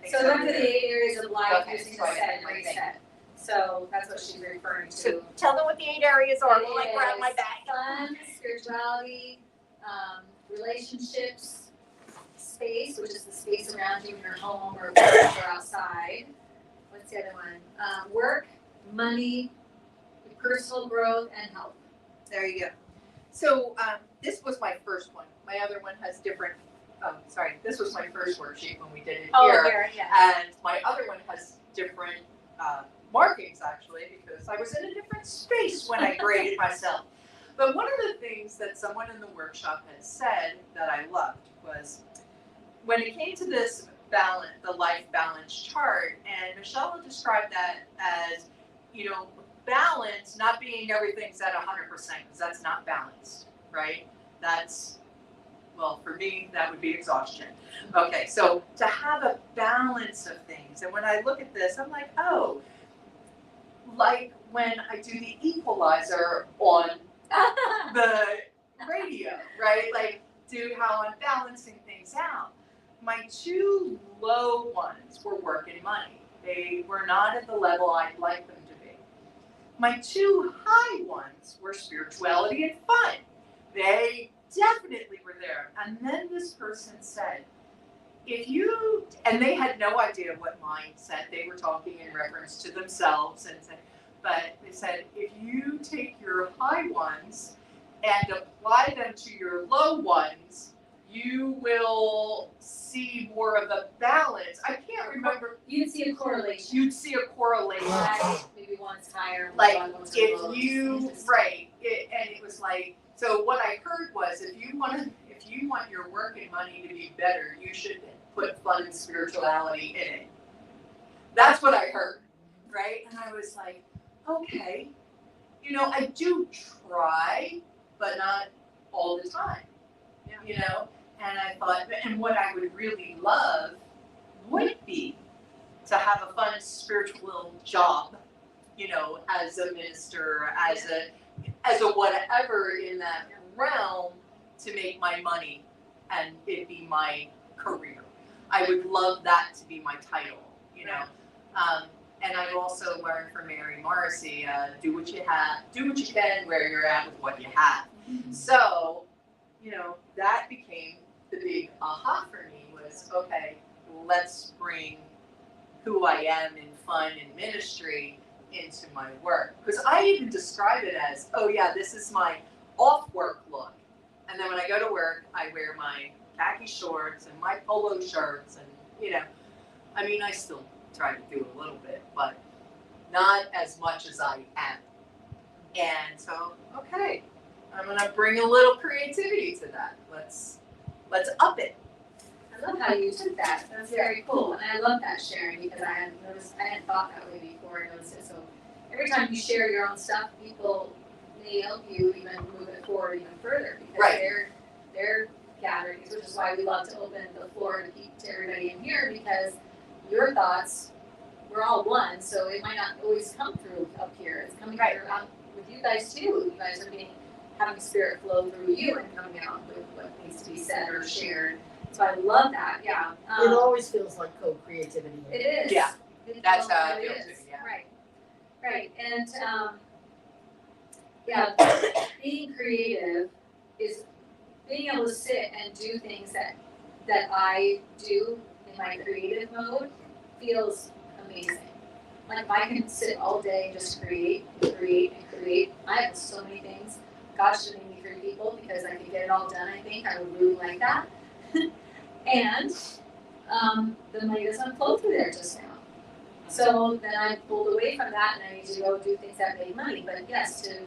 So look at the 8 areas of life using the so set and reset. So that's what she's referring to. So tell them what the 8 areas are. We'll grab my bag. Fun, spirituality, relationships, space, which is the space around you in your home or outside. What's the other one? Work, money, personal growth, and health. There you go. So this was my first one. My other one has different. This was my first worksheet when we did it here. And my other one has different markings actually because I was in a different space when I graded myself. But one of the things that someone in the workshop had said that I loved was when it came to this balance, the life balance chart, and Michelle will describe that as, balance, not being everything's at 100%, because that's not balanced, right? That's, well, for me, that would be exhaustion. Okay, so to have a balance of things, and when I look at this, I'm like, oh, like when I do the equalizer on the radio, right? Like, do how I'm balancing things out. My two low ones were work and money. They were not at the level I'd like them to be. My two high ones were spirituality and fun. They definitely were there. And then this person said, and they had no idea what mine said. They were talking in reference to themselves, but they said, if you take your high ones and apply them to your low ones, you will see more of a balance. I can't remember. You'd see a correlation. You'd see a correlation. Maybe one's higher, Like one's if low. you, right, and it was like, so what I heard was, if you want your work and money to be better, you should put fun and spirituality in it. That's what I heard, right? And I was like, okay, I do try, but not all the time, And I thought, and what I would really love would be to have a fun spiritual job, as a minister, as a whatever in that realm, to make my money and it be my career. I would love that to be my title, And I've also learned from Mary Morrissey, do what you can where you're at with what you have. Mm-hmm. So, that became the big aha for me was, okay, let's bring who I am in fun and ministry into my work. Because I even describe it as, oh yeah, this is my off work look. And then when I go to work, I wear my khaki shorts and my polo shirts and, I still try to do a little bit, but not as much as I am. And so, okay, I'm gonna bring a little creativity to that. Let's up it. I love how you took that. That's very cool, and I love that sharing because I hadn't thought that way before. I noticed it. So every time you share your own stuff, people may help you even move it forward even further because right. they're gatherings, which is why we love to open the floor to everybody in here because your thoughts, we're all one, so it might not always come through up here. It's coming through out with you guys too. You guys are having spirit flow through you and coming out with what needs to be said or shared. So I love that. Yeah. It always feels like co-creativity. It is. Yeah. That's how I it feel is. too. Yeah. Right. And being creative is being able to sit and do things that I do in my creative mode feels amazing. Like if I can sit all day and just create. I have so many things. God should make me 3 people because I can get it all done. I think I would really like that. And the money doesn't flow through there just now. So then I pulled away from that and I need to go do things that make money. But yes, to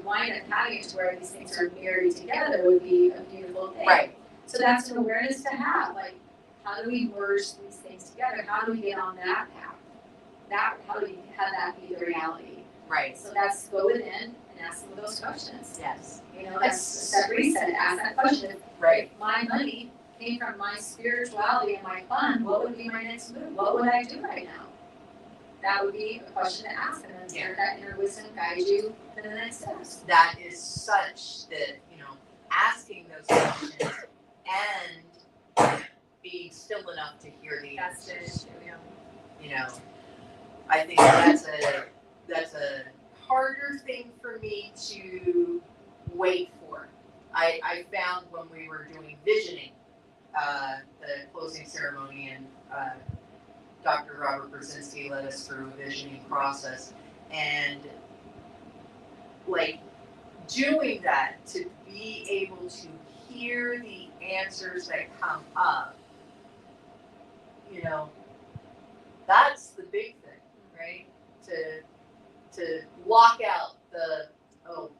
wind up having it to where these things are married together would be a beautiful thing. Right. So that's an awareness to have. Like, how do we merge these things together? How do we get on that path? How do we have that be the reality? Right. So that's go within and ask them those questions. Yes. That's a step reset. Ask that question. Right. If my money came from my spirituality and my fun, what would be my next move? What would I do right now? That would be a question to ask, and then let that inner wisdom guide you to the next steps. That is such that, asking those questions and being still enough to hear the answers. I think that's a harder thing for me to wait for. I found when we were doing visioning, the closing ceremony, and Dr. Robert Brzezinski led us through a visioning process, and doing that, to be able to hear the answers that come up, that's the big thing, right? To block out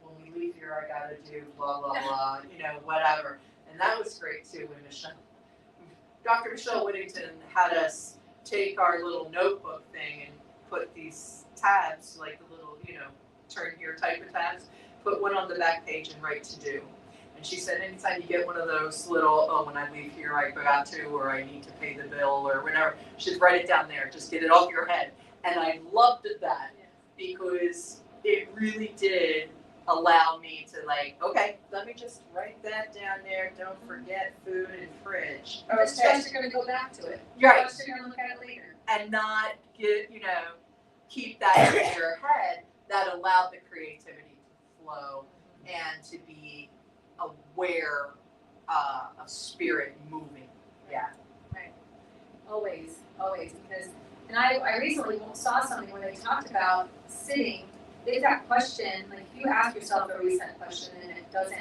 when we leave here, I gotta do blah, blah, blah, whatever. And that was great too when Dr. Michelle Whittington had us take our little notebook thing and put these tabs, like the little, turn here type of tabs, put one on the back page and write to do. And she said, anytime you get one of those little, when I leave here, I got to, or I need to pay the bill, or whatever, she'd write it down there. Just get it off your head. And I loved that because it really did allow me to okay, let me just write that down there. Don't forget food and fridge. Or it's just you're going to go back to it. Right. Just you're going to look at it later. And not keep that in your head. That allowed the creativity to flow and to be aware of spirit moving. Yeah. Right. Always, because, and I recently saw something where they talked about sitting. If that question, like if you ask yourself a reset question and it doesn't,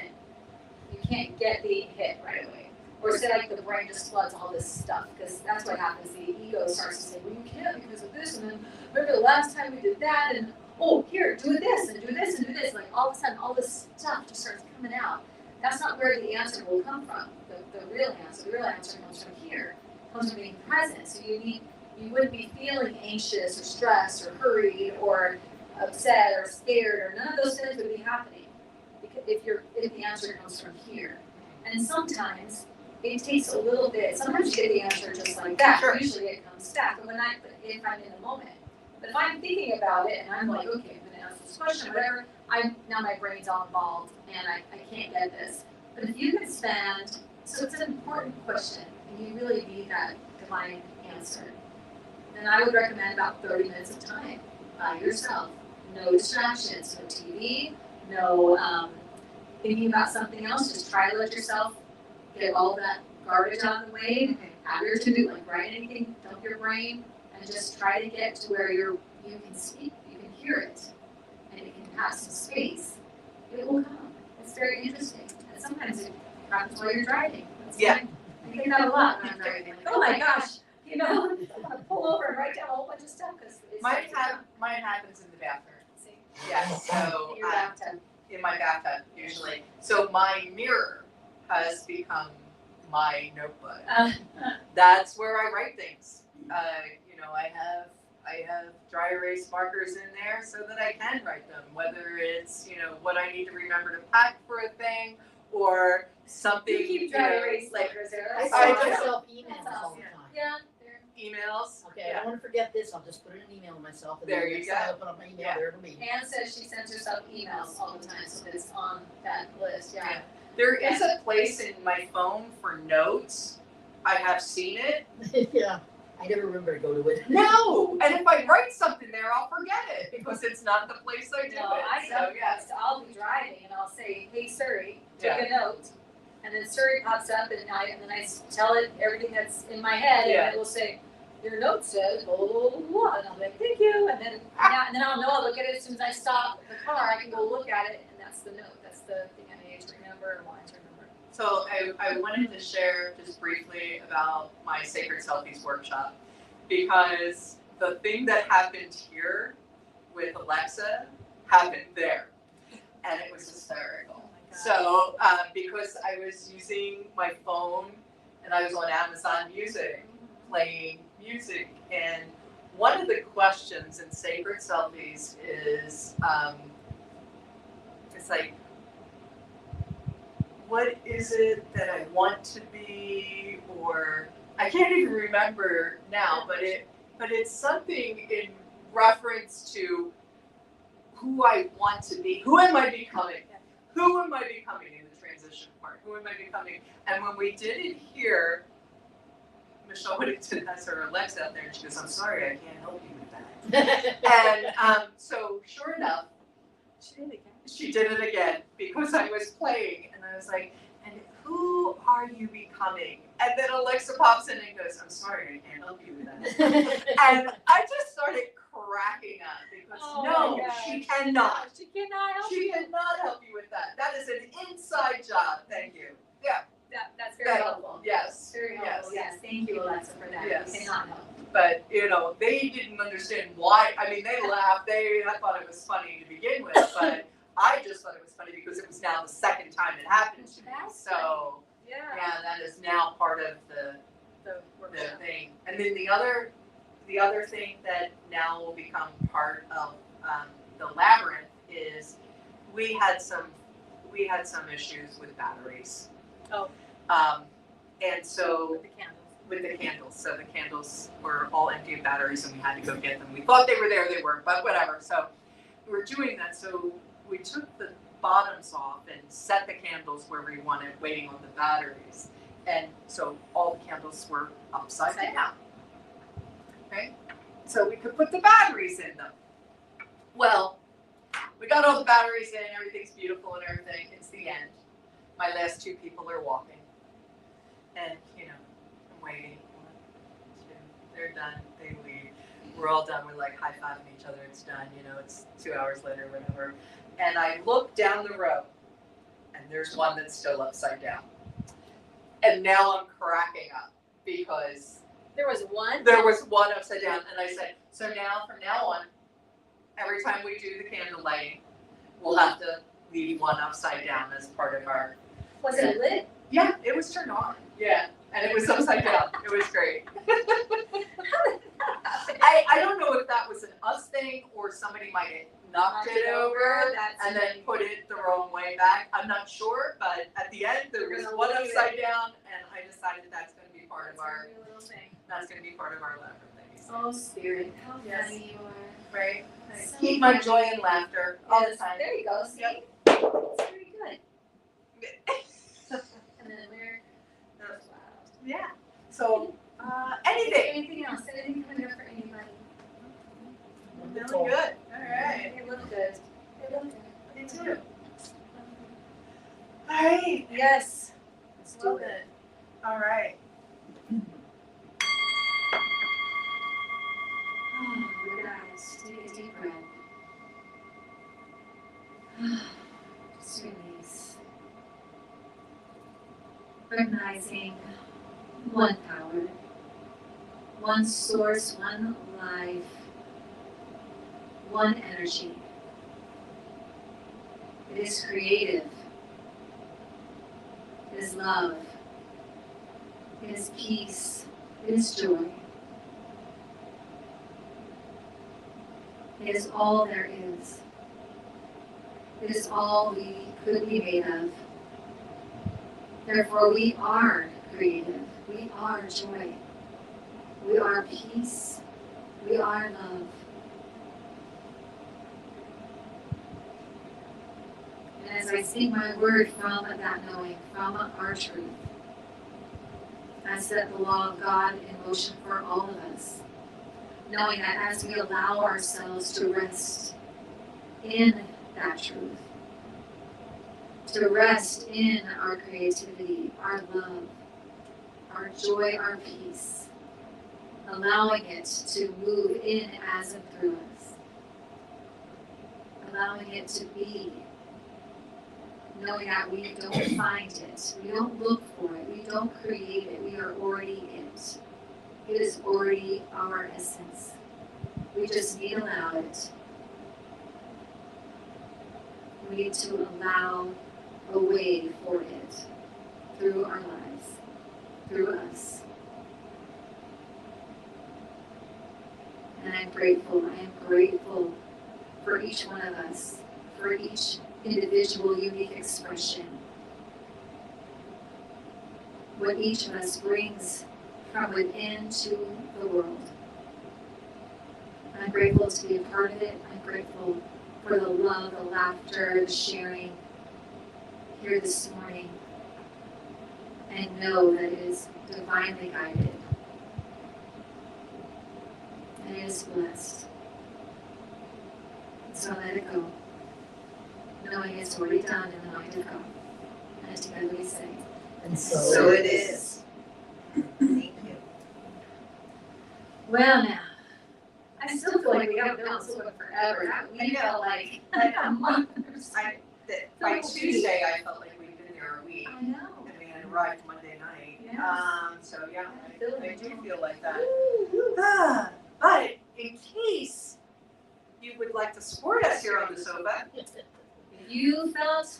you can't get the hit right away. Or say like the brain just floods all this stuff, because that's what happens. The ego starts to say, well, you can't because of this, and then remember the last time we did that, and here, do this, and do this, and do this. Like all of a sudden, all this stuff just starts coming out. That's not where the answer will come from. The real answer comes from here. It comes from being present. So you wouldn't be feeling anxious or stressed or hurried or upset or scared, or none of those things would be happening if the answer comes from here. And sometimes it takes a little bit. Sometimes you get the answer just like that. Sure. Usually it comes back. But if I'm in the moment. But if I'm thinking about it and I'm like, okay, I'm going to ask this question, or whatever, now my brain's all involved and I can't get this. But if you can so it's an important question, and you really need that divine answer. Then I would recommend about 30 minutes of time by yourself. No distractions, no TV, no thinking about something else. Just try to let yourself get all that garbage out of the way. Have your to-do, write anything, dump your brain, and just try to get to where you can speak, you can hear it, and it can have some space. It will come. It's very interesting. And sometimes it happens while you're driving. I get that a lot when I'm driving. Oh my gosh, I'm gonna pull over and write down a whole bunch of stuff because Mine happens in the bathroom. See? Yes. So in your bathtub. in my bathtub usually. So my mirror has become my notebook. That's where I write things. I have dry erase markers in there so that I can write them, whether it's what I need to remember to pack for a thing or something. You keep dry erase markers there. I I send do. myself emails all the time. Yeah. Emails. Okay, I don't want to forget this. I'll just put it in an email to myself. And There then you next time go. I open up my email, Yeah. there it'll be. Anne says she sends herself emails all the time, so it's on that list. Yeah. There is a place in my phone for notes. I have seen it. Yeah, I never remember to go to it. No, and if I write something there, I'll forget it because it's not the place I do No, it. I So don't. yes. I'll be driving and I'll say, "Hey Siri, take Yeah. a note," and then Siri pops up and then I tell it everything that's in my head, Yeah. and it will say, "Your note says blah blah blah blah," blah. And I'm like, "Thank you," and then I'll know. I'll look at it as soon as I stop the car. I can go look at it, and that's the note. That's the thing I need to remember and want to remember. So I wanted to share just briefly about my Sacred Selfies workshop because the thing that happened here with Alexa happened there, and it was hysterical. So because I was using my phone and I was on Amazon Music playing music, and one of the questions in Sacred Selfies is it's like, what is it that I want to be, or I can't even remember now, but it's something in reference to who I want to be. Who am I becoming? Who am I becoming in the transition part? Who am I becoming? And when we did it here, Michelle Whittington has her Alexa out there, and she goes, "I'm sorry, I can't help you with that." And so sure enough, she did it again because I was playing, and I was like, "And who are you becoming?" And then Alexa pops in and goes, "I'm sorry, I can't help you with that." And I just started cracking up because no, she cannot. She cannot help She you. cannot help you with that. That is an inside job. Thank you. Yeah. That's very helpful. Yes. Very helpful. Yes. Thank you, Alexa, for that. Yes. You cannot help. But they didn't understand why. I mean, they laughed. I thought it was funny to begin with, but I just thought it was funny because it was now the second time it happened to me. So Yeah. yeah, that is now part of the the thing. And then the other thing that now will become part of the labyrinth is we had some issues with batteries. Oh. And so With the candles. with the candles. So the candles were all empty of batteries and we had to go get them. We thought they were there, they weren't, but whatever. So we were doing that. So we took the bottoms off and set the candles where we wanted, waiting on the batteries. And so all the candles were upside down. Okay? So we could put the batteries in them. Well, we got all the batteries in, everything's beautiful and everything. It's the end. My last two people are walking. And, you know, I'm waiting. 1, 2, they're done, they leave. We're all done, we're like high-fiving each other, it's done, you know, it's 2 hours later, whatever. And I look down the row, and there's one that's still upside down. And now I'm cracking up, because There was one? there was one upside down, and I said, so now, from now on, every time we do the candle lighting, we'll have to leave one upside down as part of our. Was it lit? Yeah, it was turned on. Yeah, and it was upside down. It was great. I don't know if that was an us thing or somebody might have knocked it over and then put it the wrong way back. I'm not sure, but at the end there was one upside down, and I decided that's going to be part of our. That's going to be part of our labyrinth thing. Oh, Spirit, how Yes. funny you are. Right. So Keep my funny. joy and laughter all the time. There you go, see? Yep. That's pretty good. And then we're, Yeah. So anything. anything else, anything coming up for anybody? Really good. All right. They look good. They look good. Me too. All right. Yes. Let's do it. All right. Good eyes. Take a deep breath. Just release. Recognizing one power, one source, one life, one energy. It is creative. It is love. It is peace. It is joy. It is all there is. It is all we could be made of. Therefore, we are creative. We are joy. We are peace. We are love. And as I speak my word from that knowing, from our truth, I set the law of God in motion for all of us, knowing that as we allow ourselves to rest in that truth, to rest in our creativity, our love, our joy, our peace, allowing it to move in as and through us, allowing it to be, knowing that we don't find it, we don't look for it, we don't create it, we are already it. It is already our essence. We just need to allow it. We need to allow a way for it through our lives, through us. And I'm grateful for each one of us, for each individual unique expression. What each of us brings from within to the world. I'm grateful to be a part of it. I'm grateful for the love, the laughter, the sharing here this morning. And know that it is divinely guided. And it is blessed. So let it go. Knowing it's already done in the mind of God. And together we say, And So it is. Thank you. well now, I still feel like we haven't been on Zoom forever. We felt like a month or so. By Tuesday, I felt like we'd been there a week, I know. and we had arrived Monday night. Yes. So yeah, I do feel like that. But in case you would like to support us here on the sofa, If you felt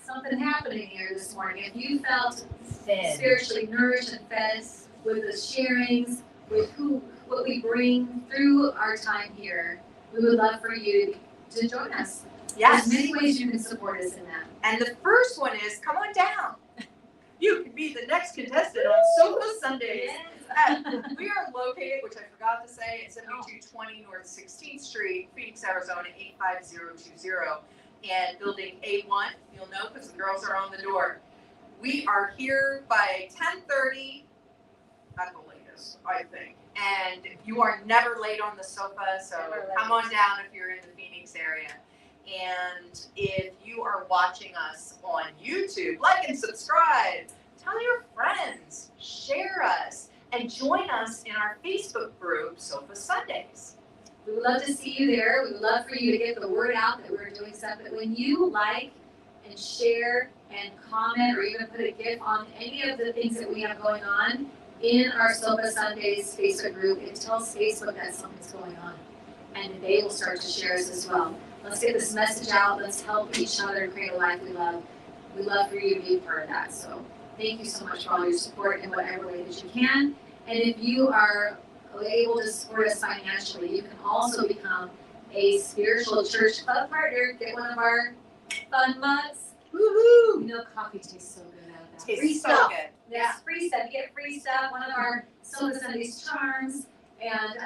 something happening here this morning, if you felt Fed. spiritually nourished and fed, with the sharings, with what we bring through our time here. We would love for you to join us. Yes. There's many ways you can support us in that. And the first one is come on down. You can be the next contestant on Sofa Sundays. We are located, which I forgot to say, at 7220 North 16th Street, Phoenix, Arizona 85020. And building A1, you'll know because the girls are on the door. We are here by 10:30 at the latest, I think. And you are never late on the sofa, so come on down if you're in the Phoenix area. And if you are watching us on YouTube, like and subscribe, tell your friends, share us, and join us in our Facebook group, Sofa Sundays. We would love to see you there. We would love for you to get the word out that we're doing stuff. But when you like and share and comment or even put a GIF on any of the things that we have going on in our Sofa Sundays Facebook group, it tells Facebook that something's going on. And they will start to share us as well. Let's get this message out. Let's help each other create a life we love. We love for you to be a part of that. So thank you so much for all your support in whatever way that you can. And if you are able to support us financially, you can also become a spiritual church club partner. Get one of our fun mugs. Woohoo! You know, coffee tastes so good out of that. Tastes Free so stuff. good. Yes, free stuff. You get free stuff. One of our Sofa Sundays charms. And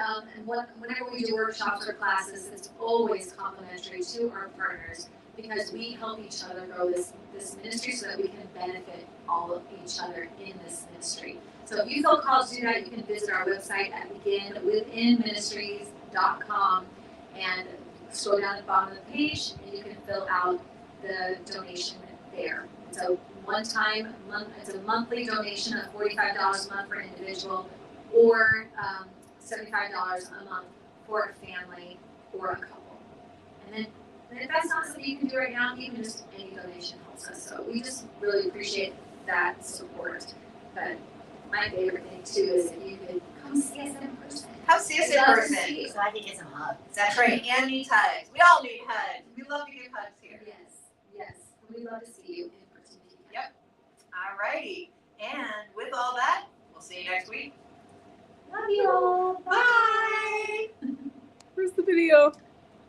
whenever we do workshops or classes, it's always complimentary to our partners because we help each other grow this ministry so that we can benefit all of each other in this ministry. So if you feel called to do that, you can visit our website at beginwithinministries.com and scroll down at the bottom of the page and you can fill out the donation there. So it's a monthly donation of $45 a month for an individual or $75 a month for a family or a couple. And then if that's not something you can do right now, even just any donation helps us. So we just really appreciate that support. But my favorite thing too is if you could come see us in person. Come see us in person. So I can get some hugs. That's right. And need hugs. We all need hugs. We love to give hugs here. Yes. We'd love to see you in person. Yep. All righty. And with all that, we'll see you next week. Love you all. Bye. Where's the video?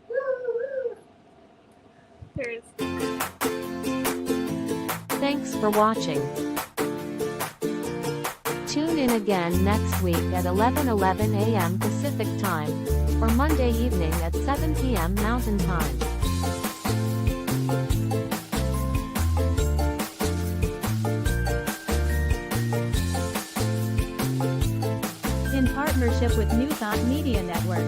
Woo. There it is. Thanks for watching. Tune in again next week at 11:11 a.m. Pacific Time, or Monday evening at 7 p.m. Mountain Time. In partnership with New Thought Media Network.